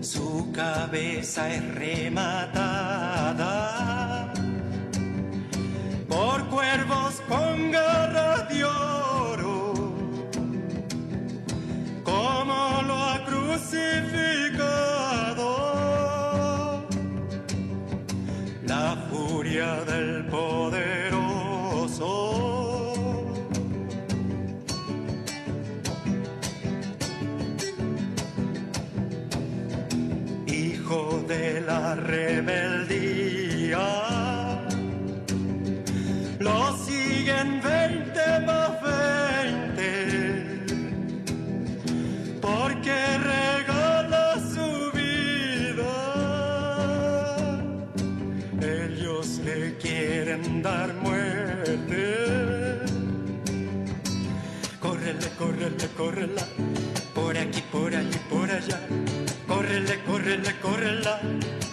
Su cabeza es rematada por cuervos con garras de oro, como lo ha crucificado la furia del poderoso. Hijo de la rebeldía, lo siguen 20 más 20, porque regala su vida. Ellos le quieren dar muerte. Córrele, córrele, córrela, por aquí, por allí, por allá. Córrele, córrele, córrela,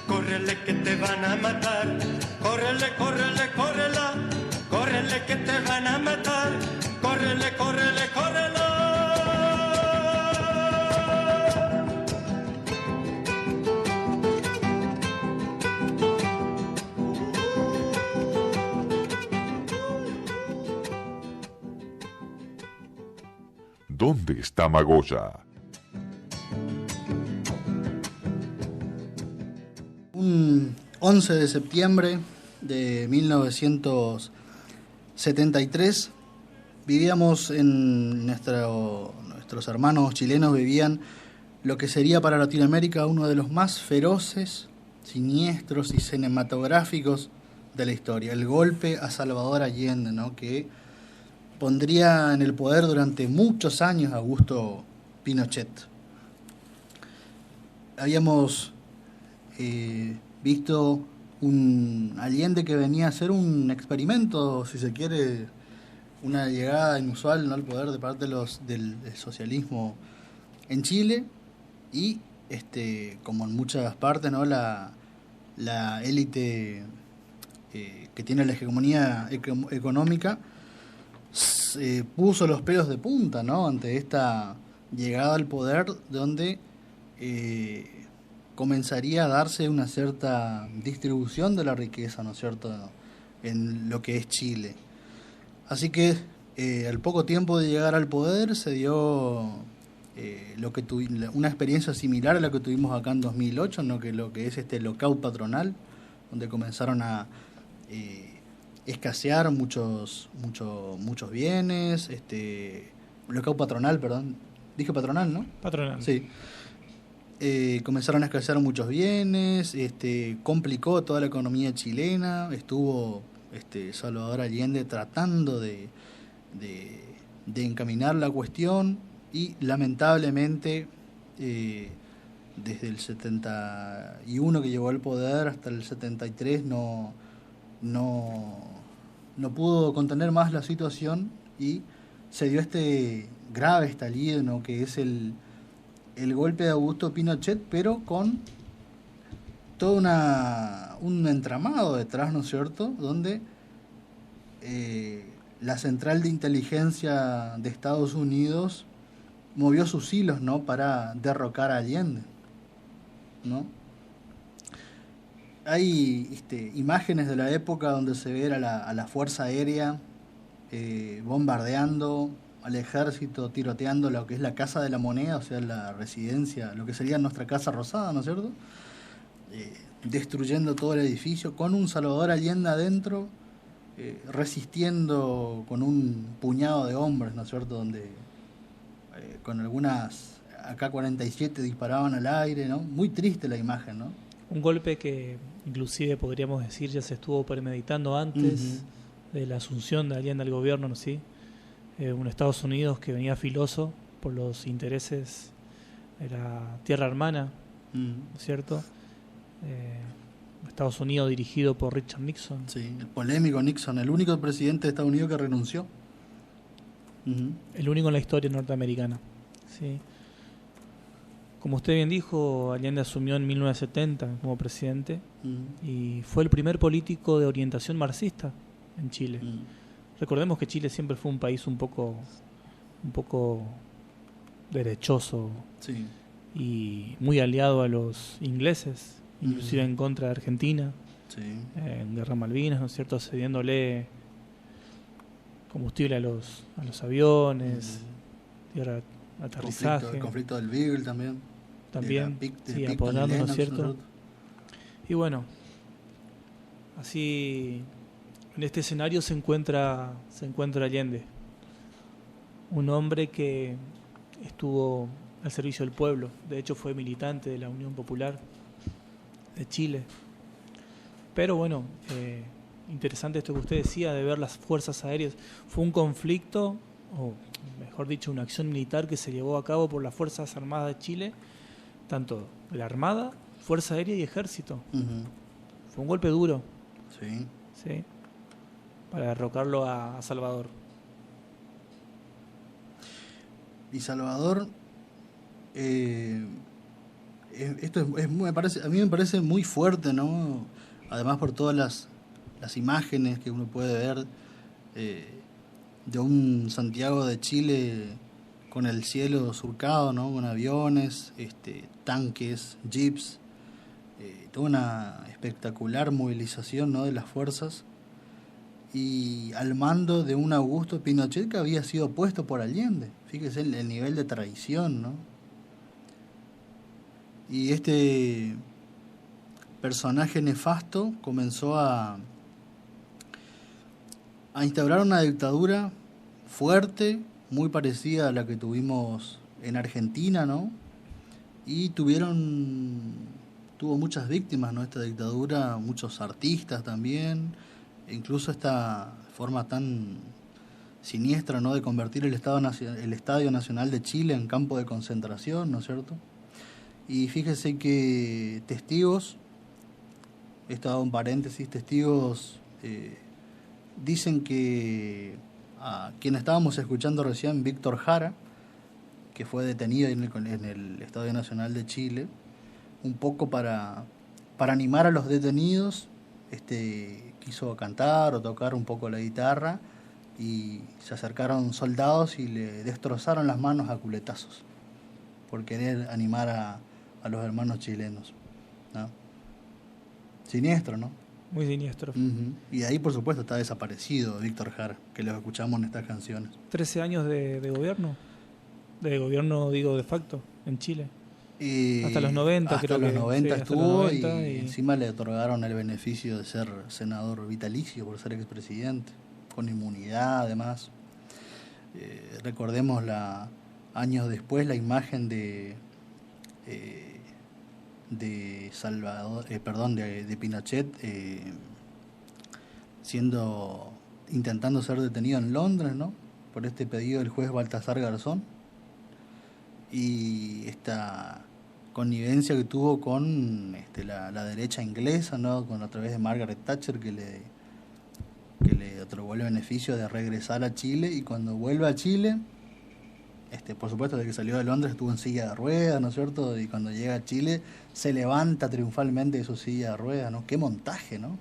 córrele que te van a matar. Córrele, córrele, córrela, córrele que te van a matar. Córrele, córrele, córrela. ¿Dónde está Magoya? Un 11 de septiembre de 1973, vivíamos en nuestros hermanos chilenos vivían lo que sería para Latinoamérica uno de los más feroces, siniestros y cinematográficos de la historia, el golpe a Salvador Allende, ¿no? Que pondría en el poder durante muchos años a Augusto Pinochet. Habíamos visto un Allende que venía a hacer un experimento, si se quiere, una llegada inusual, ¿no?, al poder de parte del socialismo en Chile, y como en muchas partes, ¿no?, la élite que tiene la hegemonía económica puso los pelos de punta, ¿no?, ante esta llegada al poder, donde comenzaría a darse una cierta distribución de la riqueza, ¿no es cierto?, en lo que es Chile. Así que al poco tiempo de llegar al poder se dio una experiencia similar a la que tuvimos acá en 2008, ¿no?, que lo que es lockout patronal, donde comenzaron a escasear muchos bienes, lockout patronal, perdón, dije patronal, ¿no? Patronal. Sí. Comenzaron a escasear muchos bienes, complicó toda la economía chilena, estuvo Salvador Allende tratando de encaminar la cuestión, y lamentablemente desde el 71 que llegó al poder hasta el 73 no pudo contener más la situación, y se dio grave estallido, ¿no?, que es el golpe de Augusto Pinochet, pero con todo un entramado detrás, ¿no es cierto?, donde la Central de Inteligencia de Estados Unidos movió sus hilos, ¿no?, para derrocar a Allende, ¿no? Hay imágenes de la época donde se ve a la Fuerza Aérea bombardeando, al ejército tiroteando lo que es la Casa de la Moneda, o sea, la residencia, lo que sería nuestra Casa Rosada, ¿no es cierto?, destruyendo todo el edificio, con un Salvador Allende adentro, resistiendo con un puñado de hombres, ¿no es cierto?, donde con algunas AK-47 disparaban al aire, ¿no? Muy triste la imagen, ¿no? Un golpe que inclusive podríamos decir ya se estuvo premeditando antes de la asunción de Allende al gobierno, ¿no? Sí. Un Estados Unidos que venía filoso por los intereses de la tierra hermana, ¿no es cierto? Estados Unidos dirigido por Richard Nixon. Sí, el polémico Nixon, el único presidente de Estados Unidos que renunció. El único en la historia norteamericana. Sí. Como usted bien dijo, Allende asumió en 1970 como presidente y fue el primer político de orientación marxista en Chile. Recordemos que Chile siempre fue un país un poco derechoso, sí, y muy aliado a los ingleses, inclusive en contra de Argentina, sí, en Guerra Malvinas, ¿no es cierto?, cediéndole combustible a los aviones, tierra de aterrizaje. El conflicto del Beagle también. Sí, apoderando, ¿no es cierto? Y bueno, así en este escenario se encuentra Allende, un hombre que estuvo al servicio del pueblo. De hecho fue militante de la Unión Popular de Chile. Pero bueno, interesante esto que usted decía de ver las fuerzas aéreas. Fue un conflicto, o mejor dicho, una acción militar que se llevó a cabo por las Fuerzas Armadas de Chile, tanto la Armada, Fuerza Aérea y Ejército. Fue un golpe duro. Sí. Sí, para derrocarlo a Salvador. Y Salvador, esto a mí me parece muy fuerte, ¿no? Además por todas las imágenes que uno puede ver de un Santiago de Chile con el cielo surcado, ¿no?, con aviones, tanques, jeeps, toda una espectacular movilización, ¿no?, de las fuerzas, y al mando de un Augusto Pinochet que había sido puesto por Allende. Fíjese el nivel de traición, ¿no? Y este personaje nefasto comenzó a a instaurar una dictadura fuerte, muy parecida a la que tuvimos en Argentina, ¿no? Y tuvo muchas víctimas, ¿no? Esta dictadura, muchos artistas también, e incluso esta forma tan siniestra, ¿no? De convertir el Estadio Nacional de Chile en campo de concentración, ¿no es cierto? Y fíjese que testigos, esto hago un paréntesis, testigos dicen que a quien estábamos escuchando recién, Víctor Jara, que fue detenido en el Estadio Nacional de Chile, un poco para animar a los detenidos, quiso cantar o tocar un poco la guitarra, y se acercaron soldados y le destrozaron las manos a culetazos por querer animar a los hermanos chilenos, ¿no? Siniestro, ¿no? Muy siniestro. Uh-huh. Y ahí, por supuesto, está desaparecido Víctor Jara, que lo escuchamos en estas canciones. 13 años de gobierno. De gobierno, digo, de facto, en Chile. Hasta los 90, hasta creo que. Hasta los 90 sí, estuvo, los 90 y encima le otorgaron el beneficio de ser senador vitalicio por ser expresidente, con inmunidad, además. Recordemos años después la imagen de Pinochet intentando ser detenido en Londres, ¿no? Por este pedido del juez Baltasar Garzón, y esta connivencia que tuvo con la derecha inglesa, ¿no? A través de Margaret Thatcher, que le otorgó el beneficio de regresar a Chile, y cuando vuelve a Chile, por supuesto, desde que salió de Londres estuvo en silla de ruedas, ¿no es cierto? Y cuando llega a Chile se levanta triunfalmente de su silla de ruedas, ¿no? Qué montaje, ¿no?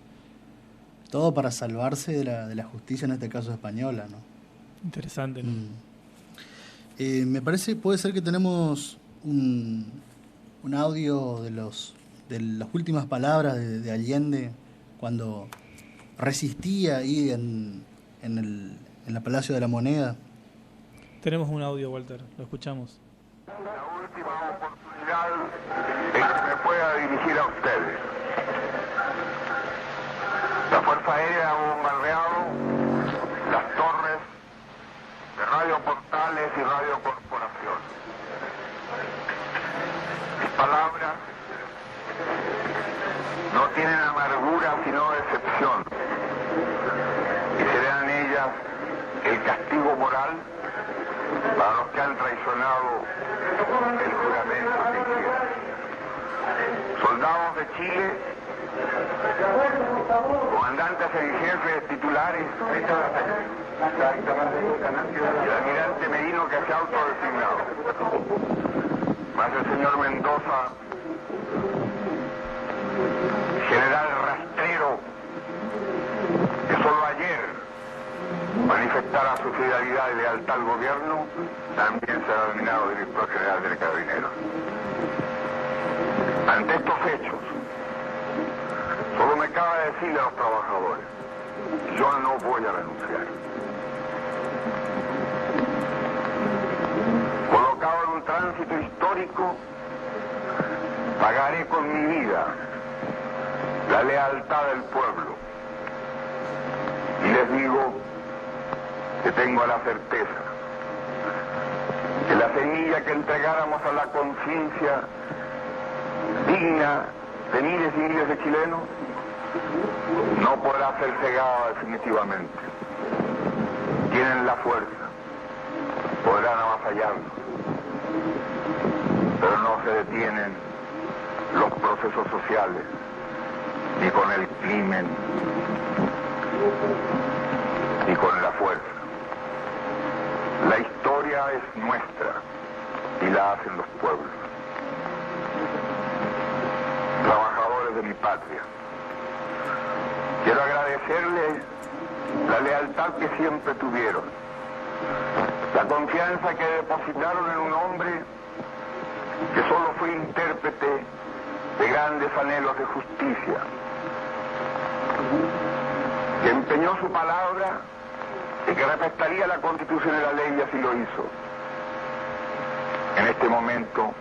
Todo para salvarse de la justicia, en este caso española, ¿no? Interesante, ¿no? Me parece, puede ser que tenemos un audio de las últimas palabras de Allende cuando resistía ahí en el Palacio de la Moneda. Tenemos un audio, Walter, lo escuchamos. La última oportunidad en que me pueda dirigir a ustedes. La Fuerza Aérea ha bombardeado las torres de Radio Portales y Radio Corporación. Mis palabras no tienen amargura sino decepción, y serán ellas el castigo moral para los que han traicionado el juramento que hicieron. Soldados de Chile, comandantes en jefe, titulares, y el almirante Merino, que se ha autodesignado, más el señor Mendoza, general rastrero, que solo ayer manifestara su fidelidad y lealtad al gobierno, también será nominado director general del Carabineros. Ante estos hechos, solo me cabe decirle a los trabajadores: yo no voy a renunciar. Colocado en un tránsito histórico, pagaré con mi vida la lealtad del pueblo. Y les digo que tengo la certeza que la semilla que entregáramos a la conciencia digna de miles y miles de chilenos no podrá ser cegada definitivamente. Tienen la fuerza, podrán avasallarnos, pero no se detienen los procesos sociales ni con el crimen ni con la fuerza. La historia es nuestra y la hacen los pueblos. Trabajadores de mi patria, quiero agradecerles la lealtad que siempre tuvieron, la confianza que depositaron en un hombre que solo fue intérprete de grandes anhelos de justicia, que empeñó su palabra y que respetaría la Constitución y la ley, y así lo hizo. En este momento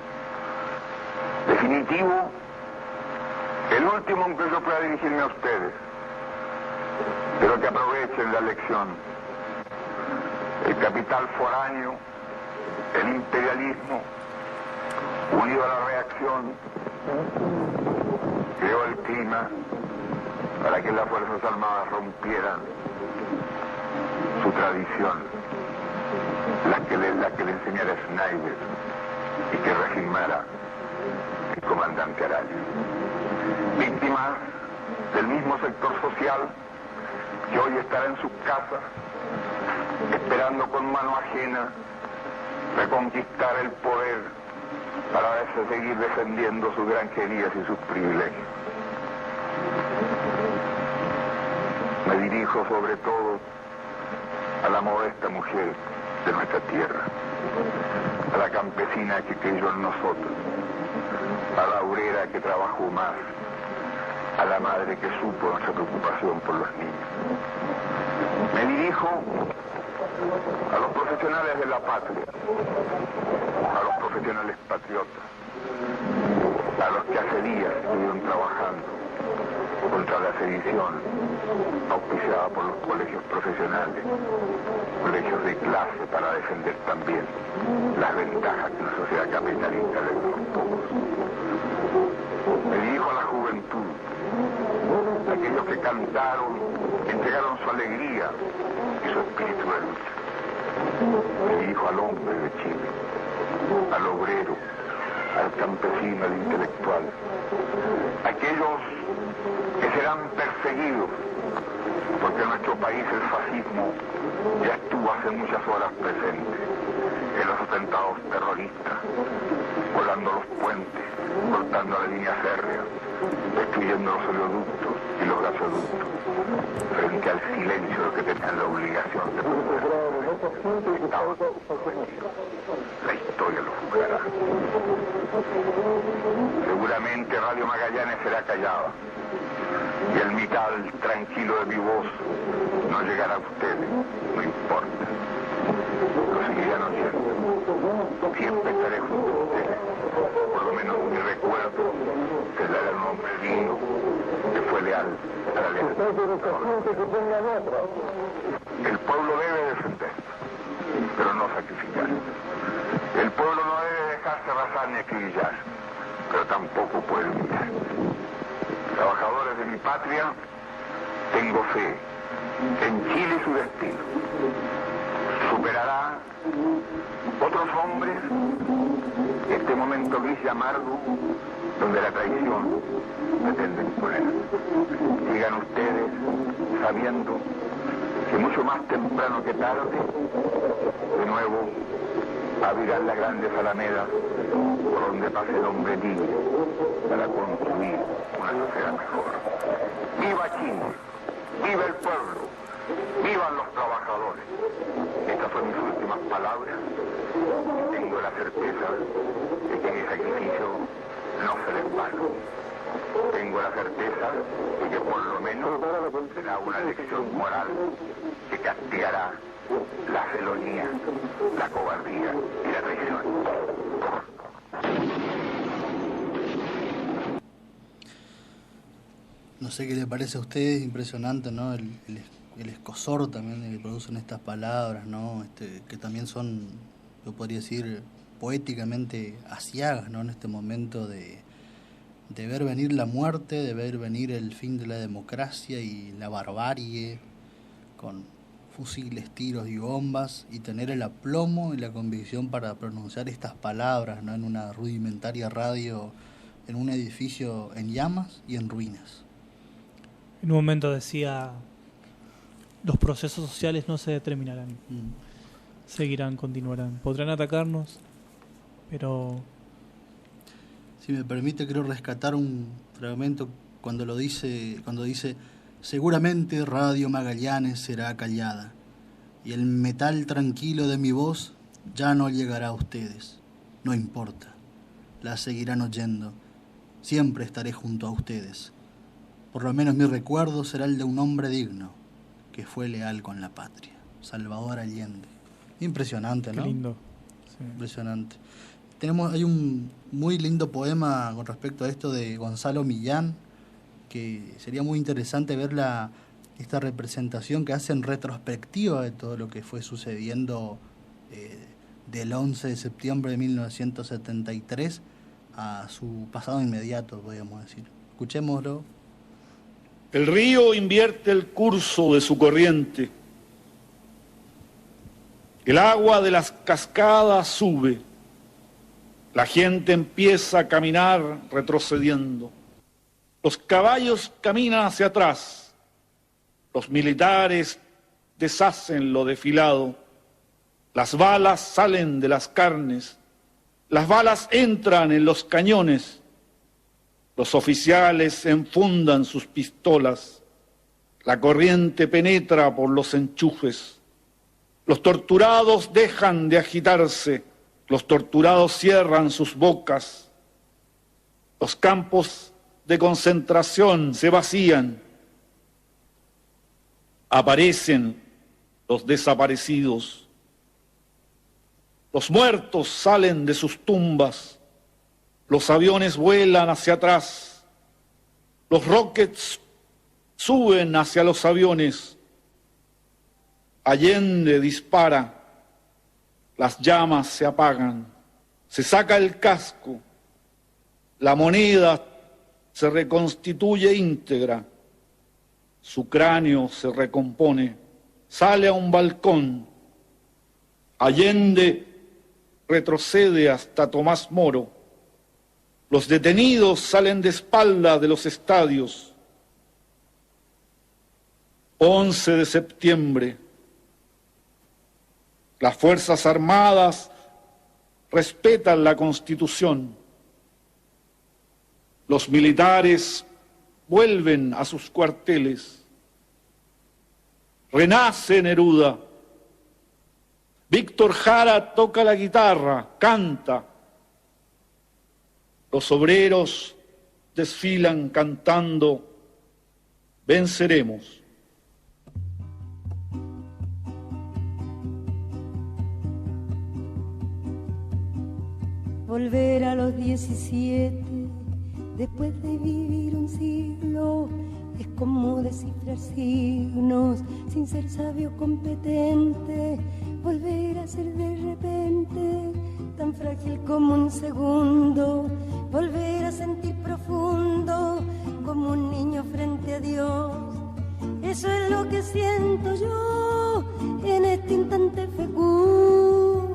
definitivo, el último en que yo pueda dirigirme a ustedes, pero que aprovechen la lección. El capital foráneo, el imperialismo, unido a la reacción, creó el clima para que las Fuerzas Armadas rompieran su tradición, la que le enseñara Schneider y que reafirmara el comandante Araya. Víctimas del mismo sector social que hoy estará en sus casas esperando con mano ajena reconquistar el poder para seguir defendiendo sus granjerías y sus privilegios. Me dirijo sobre todo a la modesta mujer de nuestra tierra, a la campesina que creyó en nosotros, a la obrera que trabajó más, a la madre que supo nuestra preocupación por los niños. Me dirijo a los profesionales de la patria, a los profesionales patriotas, a los que hace días estuvieron trabajando contra la sedición auspiciada por los colegios profesionales, colegios de clase para defender también las ventajas que una sociedad capitalista le da a los pocos. Me dirijo a la juventud, a aquellos que cantaron, que entregaron su alegría y su espíritu de lucha. Me dirijo al hombre de Chile, al obrero, al campesino, al intelectual, aquellos que serán perseguidos, porque en nuestro país el fascismo ya estuvo hace muchas horas presente en los atentados terroristas, volando los puentes, cortando la línea férrea, destruyendo los oleoductos y los gasoductos, frente al silencio de que tenían la obligación de proteger. La historia lo juzgará. Seguramente Radio Magallanes será callada y el metal tranquilo de mi voz no llegará a ustedes, no importa. Lo seguirán oyendo. Siempre estaré junto a ustedes. Por lo menos mi recuerdo será de un hombre digno que fue leal a la lealtad. El pueblo debe defender, pero no sacrificar. El pueblo no debe dejarse arrasar ni acribillar, pero tampoco puede humillar. Trabajadores de mi patria, tengo fe en Chile y su destino. Superará otros hombres este momento gris y amargo donde la traición pretende imponer. Sigan ustedes sabiendo que mucho más temprano que tarde, de nuevo, abrirán las grandes alamedas por donde pase el hombre libre para construir una sociedad mejor. ¡Viva Chile! ¡Viva el pueblo! ¡Vivan los trabajadores! Estas fueron mis últimas palabras. Tengo la certeza de que mi sacrificio no será en vano. Tengo la certeza de que por lo menos será una lección moral que castigará la felonía, la cobardía y la traición. No sé qué le parece a ustedes, impresionante, ¿no? El escozor también que producen estas palabras, ¿no? Que también son, yo podría decir, poéticamente aciagas, ¿no? En este momento de ver venir la muerte, de ver venir el fin de la democracia y la barbarie con fusiles, tiros y bombas, y tener el aplomo y la convicción para pronunciar estas palabras, ¿no? En una rudimentaria radio, en un edificio en llamas y en ruinas. En un momento decía, los procesos sociales no se determinarán, seguirán, continuarán, podrán atacarnos, pero... Si me permite, quiero rescatar un fragmento cuando dice, seguramente Radio Magallanes será callada, y el metal tranquilo de mi voz ya no llegará a ustedes. No importa, la seguirán oyendo, siempre estaré junto a ustedes. Por lo menos mi recuerdo será el de un hombre digno, que fue leal con la patria. Salvador Allende. Impresionante, ¿no? Qué lindo. Sí. Impresionante. Hay un muy lindo poema con respecto a esto de Gonzalo Millán, que sería muy interesante ver esta representación que hace en retrospectiva de todo lo que fue sucediendo del 11 de septiembre de 1973 a su pasado inmediato, podríamos decir. Escuchémoslo. El río invierte el curso de su corriente. El agua de las cascadas sube. La gente empieza a caminar retrocediendo. Los caballos caminan hacia atrás. Los militares deshacen lo desfilado. Las balas salen de las carnes. Las balas entran en los cañones. Los oficiales enfundan sus pistolas. La corriente penetra por los enchufes. Los torturados dejan de agitarse. Los torturados cierran sus bocas. Los campos de concentración se vacían. Aparecen los desaparecidos. Los muertos salen de sus tumbas. Los aviones vuelan hacia atrás. Los rockets suben hacia los aviones. Allende dispara. Las llamas se apagan. Se saca el casco. La moneda se reconstituye íntegra. Su cráneo se recompone. Sale a un balcón. Allende retrocede hasta Tomás Moro. Los detenidos salen de espalda de los estadios. 11 de septiembre. Las Fuerzas Armadas respetan la Constitución. Los militares vuelven a sus cuarteles. Renace Neruda. Víctor Jara toca la guitarra, canta. Los obreros desfilan cantando Venceremos. Volver a los 17, después de vivir un siglo, es como descifrar signos, sin ser sabio competente. Volver a ser de repente, tan frágil como un segundo. Volver a sentir profundo, como un niño frente a Dios. Eso es lo que siento yo en este instante fecundo.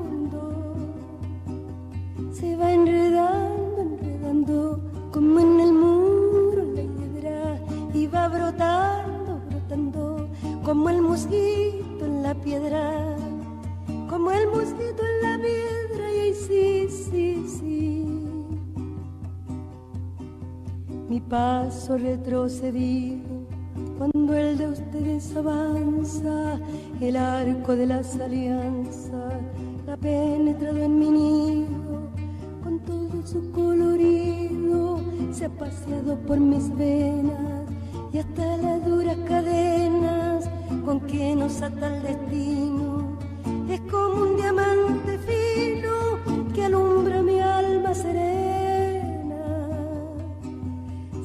Se va enredando, enredando, como en el muro la hiedra, y va brotando, brotando, como el mosquito en la piedra, como el mosquito en la piedra, y ahí sí, sí, sí. Mi paso retrocedido, cuando el de ustedes avanza, el arco de las alianzas ha penetrado en mi nido, con todo su colorido, se ha paseado por mis venas, y hasta las duras cadenas con que nos ata el destino, es como un diamante fino que alumbra mi alma serena.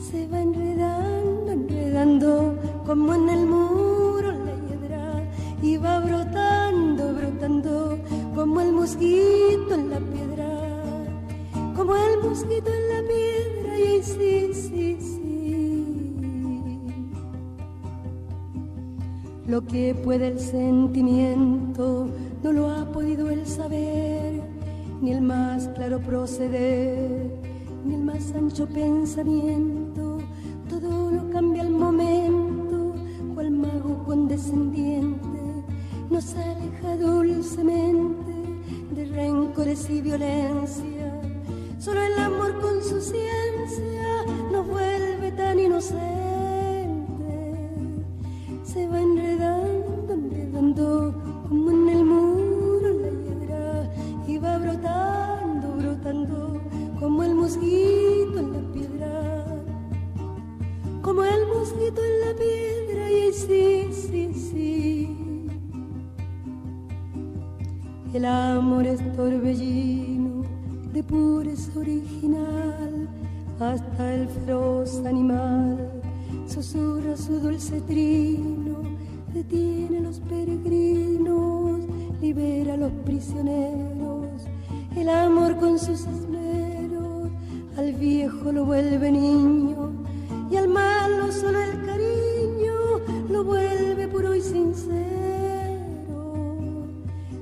Se va enredando, enredando, como en el muro la hiedra, y va brotando, brotando, como el mosquito en la piedra, como el mosquito en la piedra, y ahí sí, sí, sí. Lo que puede el sentimiento no lo ha podido el saber, ni el más claro proceder, ni el más ancho pensamiento. Todo lo cambia al momento, cual mago condescendiente nos aleja dulcemente de rencores y violencia. Solo el amor con su ciencia nos vuelve tan inocentes. Se va enredando, enredando, como en el muro la hiedra, y va brotando, brotando, como el mosquito en la piedra, como el mosquito en la piedra, y sí, sí, sí. El amor es torbellino de pureza original, hasta el feroz animal susurra su dulce trino peregrinos, libera a los prisioneros, el amor con sus esmeros, al viejo lo vuelve niño, y al malo solo el cariño lo vuelve puro y sincero.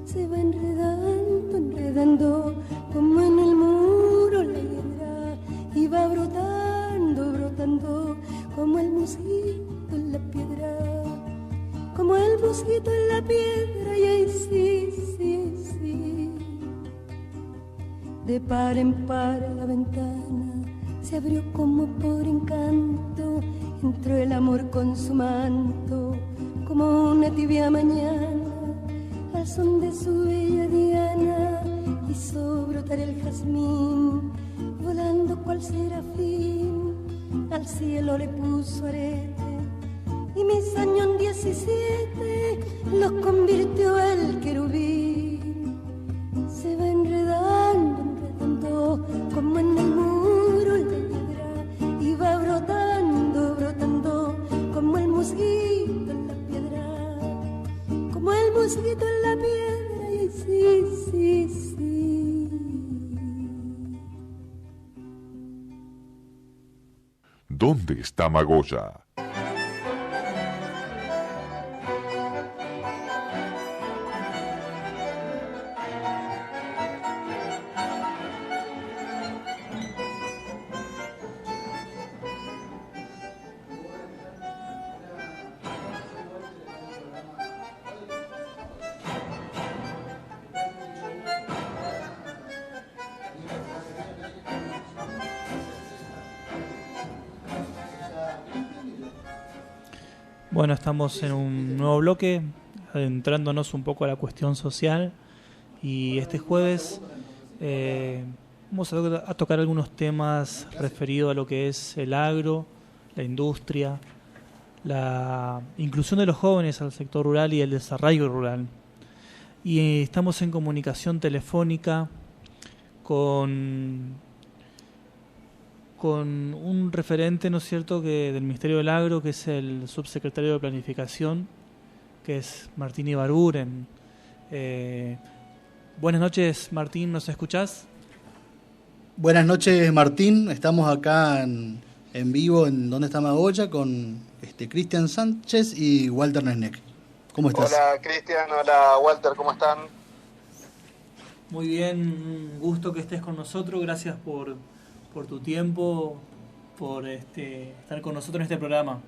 Se va enredando, enredando, como en el muro la hiedra, y va brotando, brotando, como el musguito en la piedra, como el musguito en la piedra, y ahí sí, sí, sí. De par en par la ventana se abrió como por encanto, entró el amor con su manto, como una tibia mañana, al son de su bella diana, hizo brotar el jazmín, volando cual serafín, al cielo le puso arete, y mis años 17 los convirtió el querubín. Se va enredando, enredando, como en el muro la piedra, y va brotando, brotando, como el musguito en la piedra, como el musguito en la piedra, y sí, sí, sí. ¿Dónde está Magoya? Bueno, estamos en un nuevo bloque, adentrándonos un poco a la cuestión social, y este jueves vamos a tocar algunos temas referidos a lo que es el agro, la industria, la inclusión de los jóvenes al sector rural y el desarrollo rural. Y estamos en comunicación telefónica con un referente, ¿no es cierto?, que del Ministerio del Agro, que es el subsecretario de Planificación, que es Martín Ibarguren. Buenas noches, Martín, ¿nos escuchás? Buenas noches, Martín. Estamos acá en vivo en ¿Dónde está Magoya? Con Cristian Sánchez y Walter Nesnek. ¿Cómo estás? Hola, Cristian. Hola, Walter. ¿Cómo están? Muy bien, un gusto que estés con nosotros. Gracias por tu tiempo, por estar con nosotros en este programa.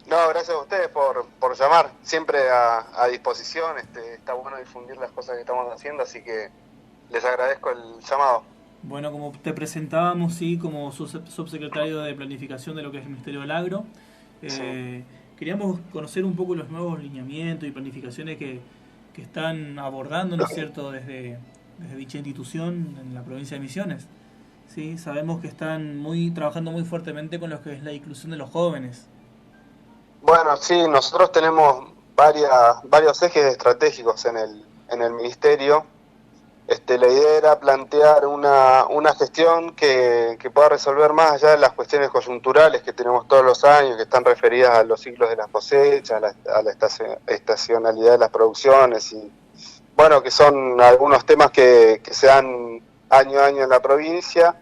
No, gracias a ustedes por llamar. Siempre a disposición. Está bueno difundir las cosas que estamos haciendo, así que les agradezco el llamado. Bueno, como te presentábamos, sí, como subsecretario de Planificación de lo que es el Ministerio del Agro, Sí. Queríamos conocer un poco los nuevos lineamientos y planificaciones que están abordando, ¿no es cierto?, desde dicha institución en la provincia de Misiones. Sí, sabemos que están trabajando muy fuertemente con lo que es la inclusión de los jóvenes. Bueno, sí, nosotros tenemos varios ejes estratégicos en el ministerio. La idea era plantear una gestión que pueda resolver más allá de las cuestiones coyunturales que tenemos todos los años, que están referidas a los ciclos de las cosechas, a la estacionalidad de las producciones, y bueno, que son algunos temas que se dan año a año en la provincia.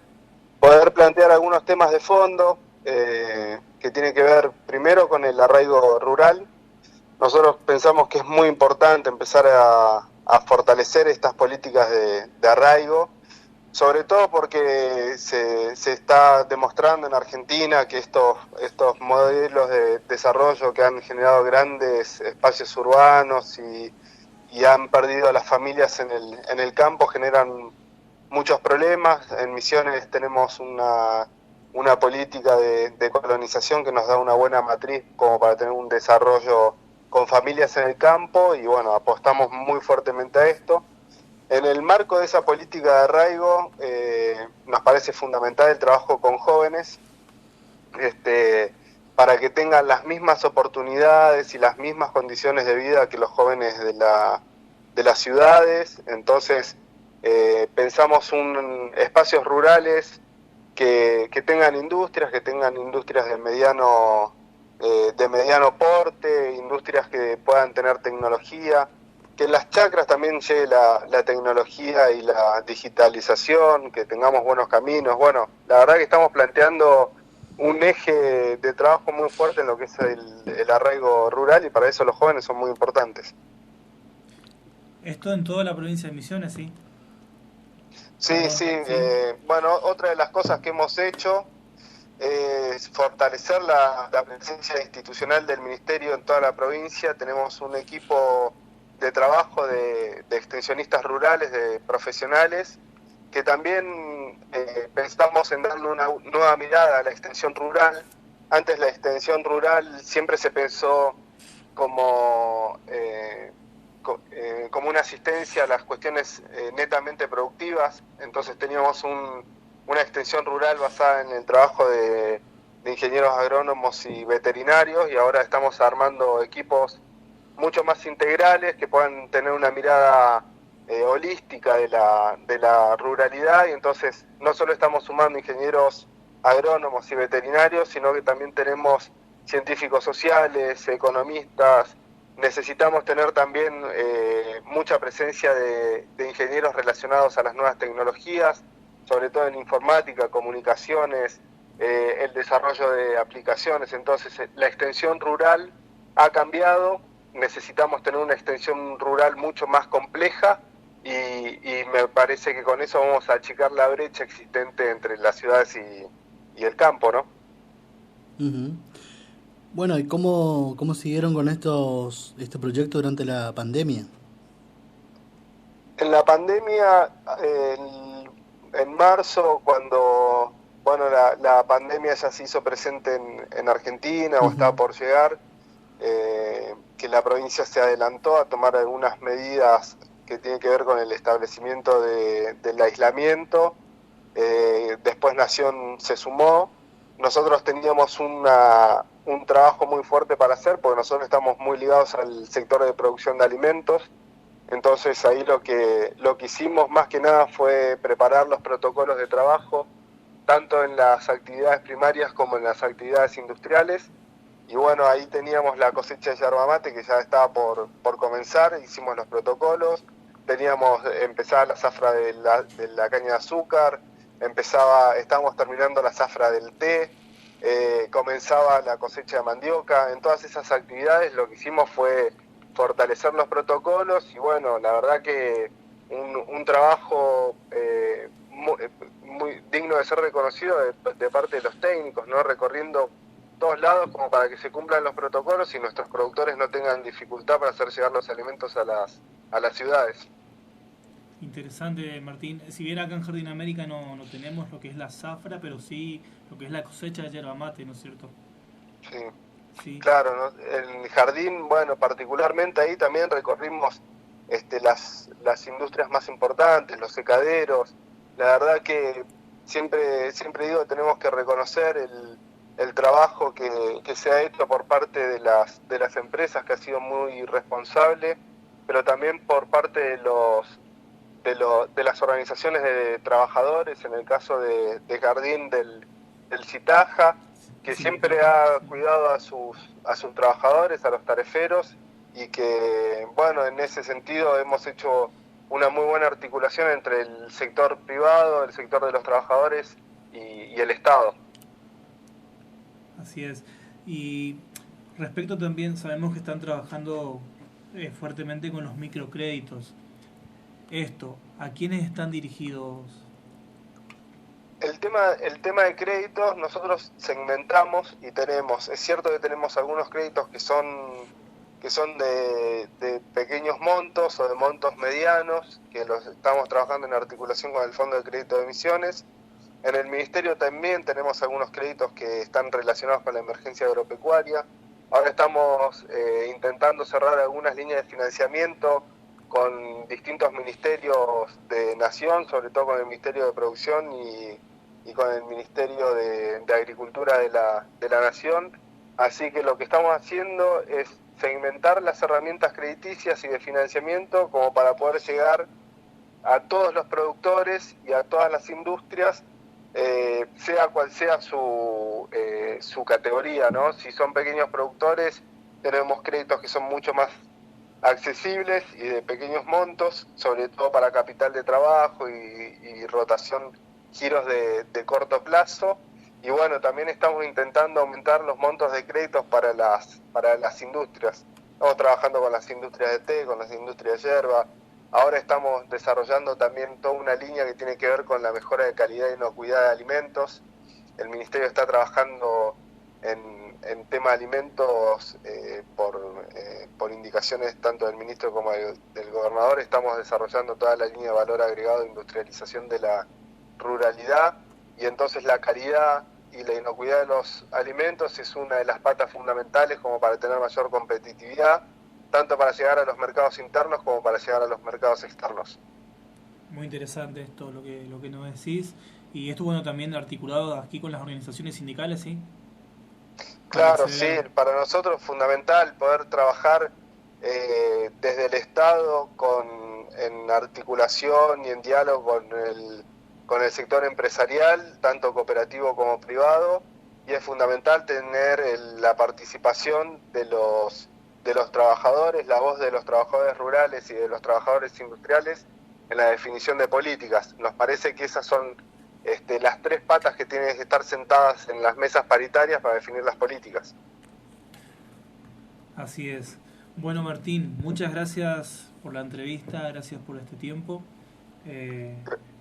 Poder plantear algunos temas de fondo que tienen que ver primero con el arraigo rural. Nosotros pensamos que es muy importante empezar a fortalecer estas políticas de arraigo, sobre todo porque se está demostrando en Argentina que estos modelos de desarrollo que han generado grandes espacios urbanos y han perdido a las familias en el campo generan muchos problemas. En Misiones tenemos una política de colonización que nos da una buena matriz como para tener un desarrollo con familias en el campo, y bueno, apostamos muy fuertemente a esto. En el marco de esa política de arraigo nos parece fundamental el trabajo con jóvenes, para que tengan las mismas oportunidades y las mismas condiciones de vida que los jóvenes de las ciudades. Entonces pensamos espacios rurales que tengan industrias de mediano de mediano porte, industrias que puedan tener tecnología, que en las chacras también llegue la tecnología y la digitalización, que tengamos buenos caminos. Bueno, la verdad que estamos planteando un eje de trabajo muy fuerte en lo que es el arraigo rural, y para eso los jóvenes son muy importantes. Esto en toda la provincia de Misiones, ¿sí? Sí, sí. Bueno, otra de las cosas que hemos hecho es fortalecer la presencia institucional del Ministerio en toda la provincia. Tenemos un equipo de trabajo de extensionistas rurales, de profesionales, que también pensamos en darle una nueva mirada a la extensión rural. Antes la extensión rural siempre se pensó como una asistencia a las cuestiones netamente productivas. Entonces teníamos una extensión rural basada en el trabajo de ingenieros agrónomos y veterinarios, y ahora estamos armando equipos mucho más integrales que puedan tener una mirada holística de la ruralidad, y entonces no solo estamos sumando ingenieros agrónomos y veterinarios, sino que también tenemos científicos sociales, economistas. Necesitamos tener también mucha presencia de ingenieros relacionados a las nuevas tecnologías, sobre todo en informática, comunicaciones, el desarrollo de aplicaciones. Entonces la extensión rural ha cambiado, necesitamos tener una extensión rural mucho más compleja, y me parece que con eso vamos a achicar la brecha existente entre las ciudades y el campo, ¿no? Uh-huh. Bueno, ¿y cómo siguieron con este proyecto durante la pandemia? En la pandemia, en marzo, cuando la pandemia ya se hizo presente en Argentina, o estaba por llegar, que la provincia se adelantó a tomar algunas medidas que tienen que ver con el establecimiento del aislamiento. Después Nación se sumó. Nosotros teníamos un trabajo muy fuerte para hacer, porque nosotros estamos muy ligados al sector de producción de alimentos. Entonces ahí lo que hicimos más que nada fue preparar los protocolos de trabajo, tanto en las actividades primarias como en las actividades industriales. Y bueno, ahí teníamos la cosecha de yerba mate, que ya estaba por comenzar. Hicimos los protocolos, empezaba la zafra de la caña de azúcar, estábamos terminando la zafra del té, comenzaba la cosecha de mandioca. En todas esas actividades lo que hicimos fue fortalecer los protocolos, y bueno, la verdad que un trabajo muy digno de ser reconocido de parte de los técnicos, ¿no? Recorriendo todos lados como para que se cumplan los protocolos y nuestros productores no tengan dificultad para hacer llegar los alimentos a las ciudades. Interesante, Martín. Si bien acá en Jardín América no tenemos lo que es la zafra, pero sí lo que es la cosecha de yerba mate, ¿no es cierto? Sí. Sí. Claro, ¿no? El jardín, bueno, particularmente ahí también recorrimos las industrias más importantes, los secaderos. La verdad que siempre digo que tenemos que reconocer el trabajo que se ha hecho por parte de las empresas, que ha sido muy responsable, pero también por parte de las organizaciones de trabajadores, en el caso de Jardín del Citaja, que siempre ha cuidado a sus trabajadores, a los tareferos, y que, bueno, en ese sentido hemos hecho una muy buena articulación entre el sector privado, el sector de los trabajadores y el Estado. Así es. Y respecto también, sabemos que están trabajando fuertemente con los microcréditos. ¿A quiénes están dirigidos? El tema de créditos, nosotros segmentamos y es cierto que tenemos algunos créditos que son de pequeños montos o de montos medianos, que los estamos trabajando en articulación con el Fondo de Crédito de Misiones. En el Ministerio también tenemos algunos créditos que están relacionados con la emergencia agropecuaria. Ahora estamos intentando cerrar algunas líneas de financiamiento con distintos ministerios de Nación, sobre todo con el Ministerio de Producción y con el Ministerio de Agricultura de la Nación. Así que lo que estamos haciendo es segmentar las herramientas crediticias y de financiamiento como para poder llegar a todos los productores y a todas las industrias sea cual sea su categoría, ¿no? Si son pequeños productores, tenemos créditos que son mucho más accesibles y de pequeños montos, sobre todo para capital de trabajo y rotación, giros de corto plazo. Y bueno, también estamos intentando aumentar los montos de créditos para las industrias. Estamos trabajando con las industrias de té, con las industrias de yerba. Ahora estamos desarrollando también toda una línea que tiene que ver con la mejora de calidad e inocuidad de alimentos. El Ministerio está trabajando en tema de alimentos por indicaciones tanto del Ministro como del Gobernador. Estamos desarrollando toda la línea de valor agregado de industrialización de la ruralidad, y entonces la calidad y la inocuidad de los alimentos es una de las patas fundamentales como para tener mayor competitividad, tanto para llegar a los mercados internos como para llegar a los mercados externos. Muy interesante esto, lo que nos decís. Y esto, bueno, también articulado aquí con las organizaciones sindicales, ¿sí? Claro, sí, para nosotros es fundamental poder trabajar desde el Estado en articulación y en diálogo con el sector empresarial, tanto cooperativo como privado, y es fundamental tener la participación de los trabajadores, la voz de los trabajadores rurales y de los trabajadores industriales en la definición de políticas. Nos parece que esas son las tres patas que tienen que estar sentadas en las mesas paritarias para definir las políticas. Así es. Bueno, Martín, muchas gracias por la entrevista, gracias por este tiempo.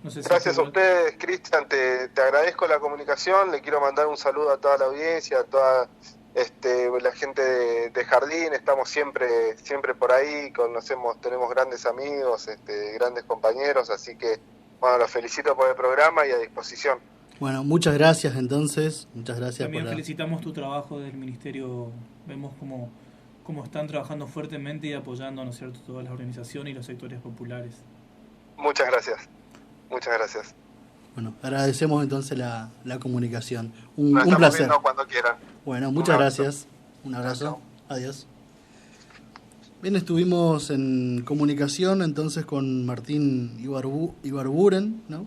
No sé si gracias a ustedes, Cristian, te agradezco la comunicación, le quiero mandar un saludo a toda la audiencia, a toda la gente de Jardín. Estamos siempre por ahí, tenemos grandes amigos, grandes compañeros, así que bueno, los felicito por el programa y a disposición. Bueno, muchas gracias entonces, muchas gracias. También felicitamos tu trabajo del Ministerio, vemos cómo están trabajando fuertemente y apoyando, ¿no es cierto?, todas las organizaciones y los sectores populares. Muchas gracias, muchas gracias. Bueno, agradecemos entonces la comunicación. Un Nos estamos placer. viendo cuando quieran. Bueno, muchas gracias. Un abrazo. Adiós. Bien, estuvimos en comunicación entonces con Martín Ibarburen, ¿no?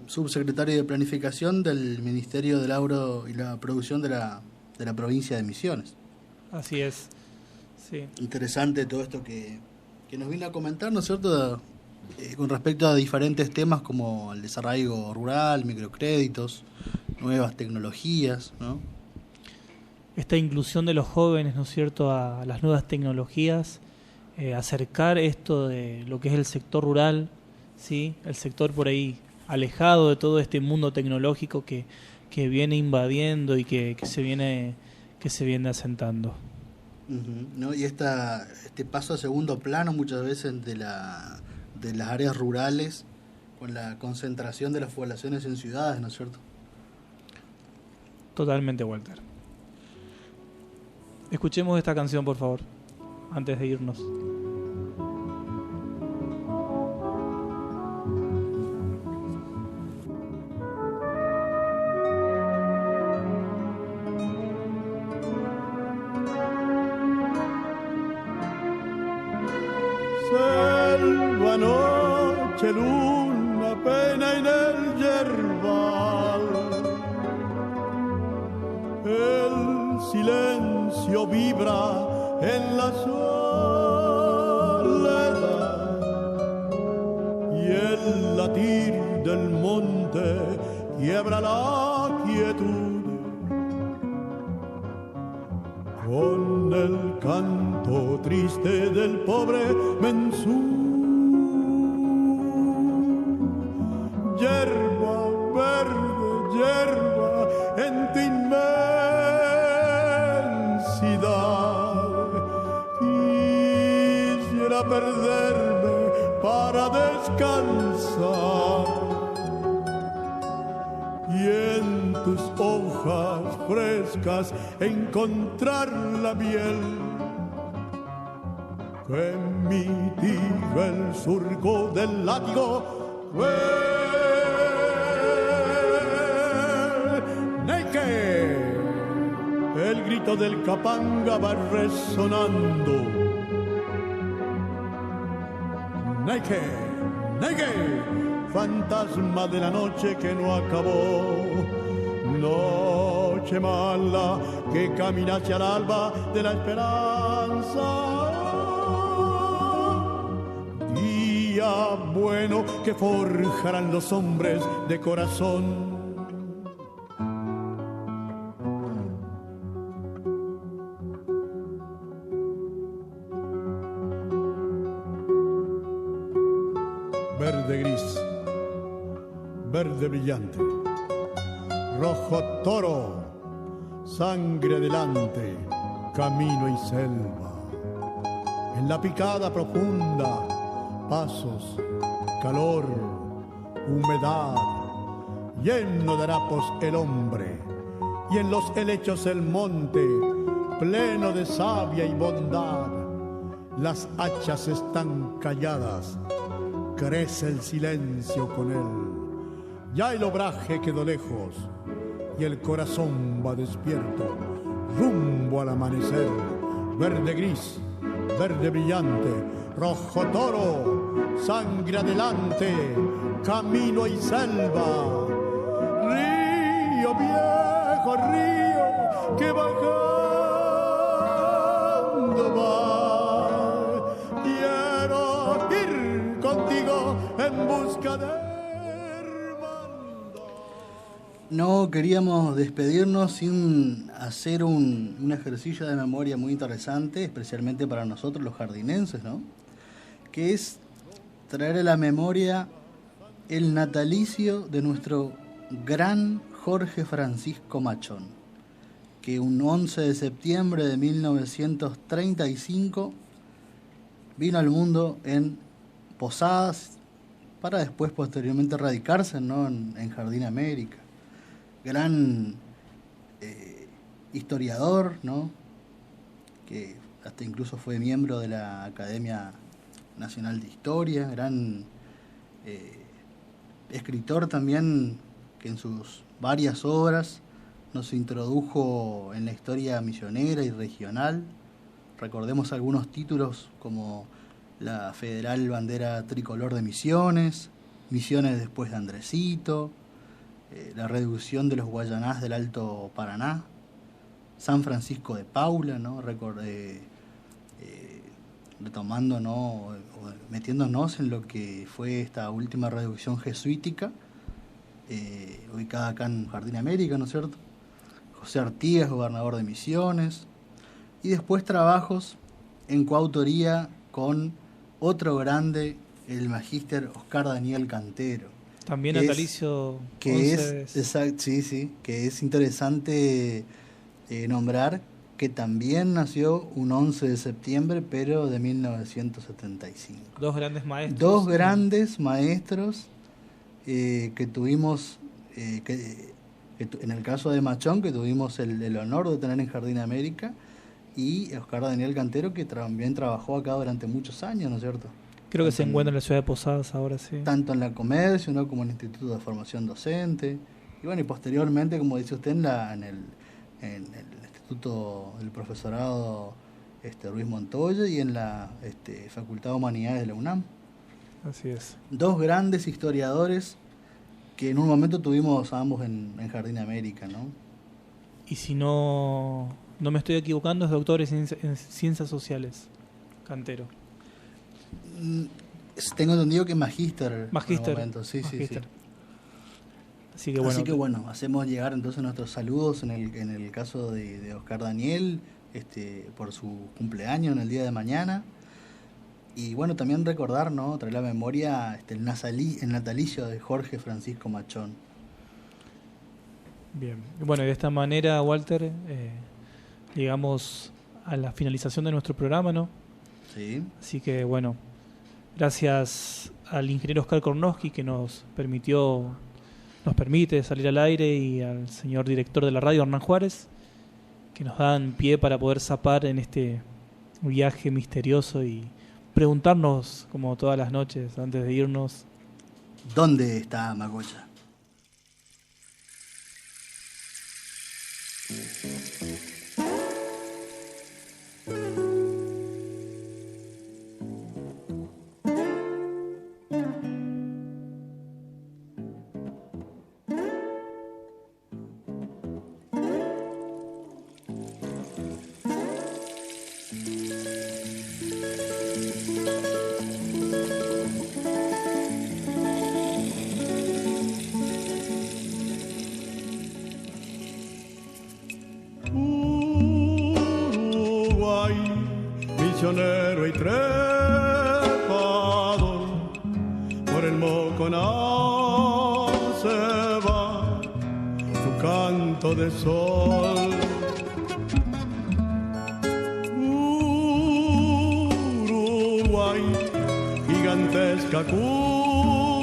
Subsecretario de Planificación del Ministerio del Agro y la Producción de la provincia de Misiones. Así es, sí. Interesante todo esto que nos vino a comentar, ¿no es cierto?, con respecto a diferentes temas como el desarraigo rural, microcréditos, nuevas tecnologías, ¿no? Esta inclusión de los jóvenes, ¿no es cierto?, a las nuevas tecnologías, acercar esto de lo que es el sector rural, ¿sí?, el sector por ahí alejado de todo este mundo tecnológico que viene invadiendo y que se viene asentando. ¿No? Y este paso a segundo plano muchas veces de las áreas rurales con la concentración de las poblaciones en ciudades, ¿no es cierto? Totalmente, Walter. Escuchemos esta canción, por favor, antes de irnos. Selva, noche, luna, pena en el yerbal. El silencio vibra en la soledad y el latir del monte quiebra la quietud con el canto triste del pobre mensú. Yerba verde, yerba en tu inmensidad, quisiera perderme para descansar y en tus hojas frescas encontrar la miel que mitiga el surco del látigo cruel. Neike, el grito del capanga va resonando. Neike, Neike, fantasma de la noche que no acabó. Noche mala que camina hacia el alba de la esperanza. Día bueno que forjarán los hombres de corazón. Verde gris, verde brillante, rojo toro, sangre adelante, camino y selva. En la picada profunda, pasos, calor, humedad, lleno de harapos el hombre, y en los helechos el monte, pleno de savia y bondad. Las hachas están calladas, crece el silencio con él. Ya el obraje quedó lejos y el corazón va despierto, rumbo al amanecer. Verde gris, verde brillante, rojo toro, sangre adelante, camino y selva. Río viejo, río que bajando va. Quiero ir contigo en busca de hermandad. No queríamos despedirnos sin hacer un ejercicio de memoria muy interesante, especialmente para nosotros los jardinenses, ¿no? Que es traer a la memoria el natalicio de nuestro gran Jorge Francisco Machón, que un 11 de septiembre de 1935 vino al mundo en Posadas para después posteriormente radicarse, ¿no? en Jardín América. Gran historiador, ¿no? Que hasta incluso fue miembro de la Academia Nacional de Historia, gran escritor también, que en sus varias obras nos introdujo en la historia misionera y regional. Recordemos algunos títulos como la Federal Bandera Tricolor de Misiones, Misiones después de Andresito, la reducción de los Guayanás del Alto Paraná, San Francisco de Paula, ¿no? Retomando, ¿no? Metiéndonos en lo que fue esta última reducción jesuítica, ubicada acá en Jardín América, ¿no es cierto? José Artigas, gobernador de Misiones, y después trabajos en coautoría con otro grande, el magíster Oscar Daniel Cantero. También natalicio. Que es interesante nombrar que también nació un 11 de septiembre, pero de 1975. Dos grandes maestros. Dos grandes maestros que tuvimos, en el caso de Machón, que tuvimos el honor de tener en Jardín América, y Oscar Daniel Cantero, que también trabajó acá durante muchos años, ¿no es cierto? Creo que se encuentra en la ciudad de Posadas ahora, sí. Tanto en la Comercio, ¿no? Como en el Instituto de Formación Docente. Y bueno, y posteriormente, como dice usted, en el Instituto del Profesorado Ruiz Montoya y en la Facultad de Humanidades de la UNAM. Así es. Dos grandes historiadores que en un momento tuvimos a ambos en Jardín América, ¿no? Y si no me estoy equivocando, es doctor en Ciencias Sociales, Cantero. Tengo entendido que magíster. Magíster. Sí. Así que bueno, hacemos llegar entonces nuestros saludos en el caso de Oscar Daniel, por su cumpleaños en el día de mañana. Y bueno, también recordar, ¿no? Traer la memoria el natalicio de Jorge Francisco Machón. Bien. Bueno, y de esta manera, Walter, llegamos a la finalización de nuestro programa, ¿no? Sí. Así que bueno, gracias al ingeniero Oscar Kornowski, que nos permite salir al aire, y al señor director de la radio, Hernán Juárez, que nos dan pie para poder zapar en este viaje misterioso y preguntarnos, como todas las noches antes de irnos, ¿dónde está Magoya? reconoce va tu canto de sol. Uruguay, gigantesca Curillo,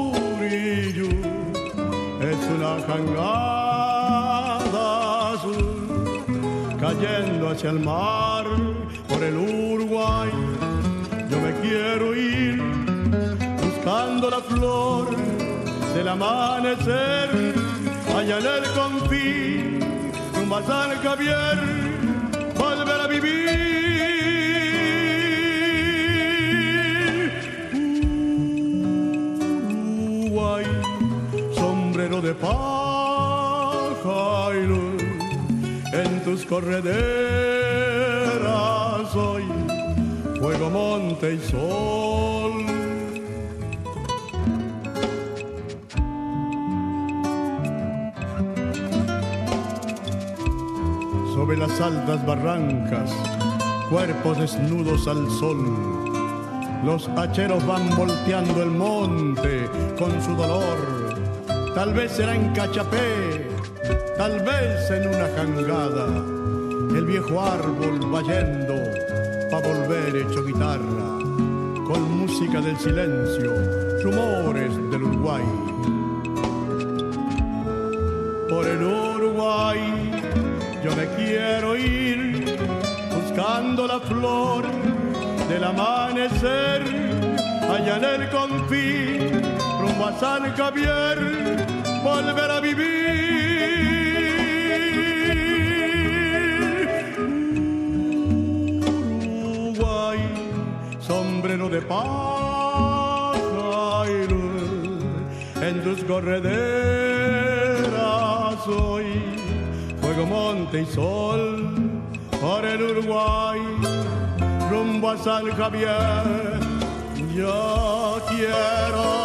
es una jangada azul cayendo hacia el mar por el Uruguay. Yo me quiero ir buscando la flor del amanecer allá en el confín, rumbo a San Javier, volver a vivir. Uruguay, sombrero de paja y luz, en tus correderas hoy, fuego, monte y sol. Sobre las altas barrancas, cuerpos desnudos al sol, los hacheros van volteando el monte con su dolor. Tal vez será en Cachapé, tal vez en una jangada, el viejo árbol va yendo pa' volver hecho guitarra, con música del silencio, rumores del Uruguay. Por el Uruguay yo me quiero ir, buscando la flor del amanecer, allá en el confín, rumbo a San Javier, volver a vivir. Uruguay, sombrero de paja y luz, en tus correderas hoy, fuego, monte y sol, por el Uruguay, rumbo a San Javier. Yo quiero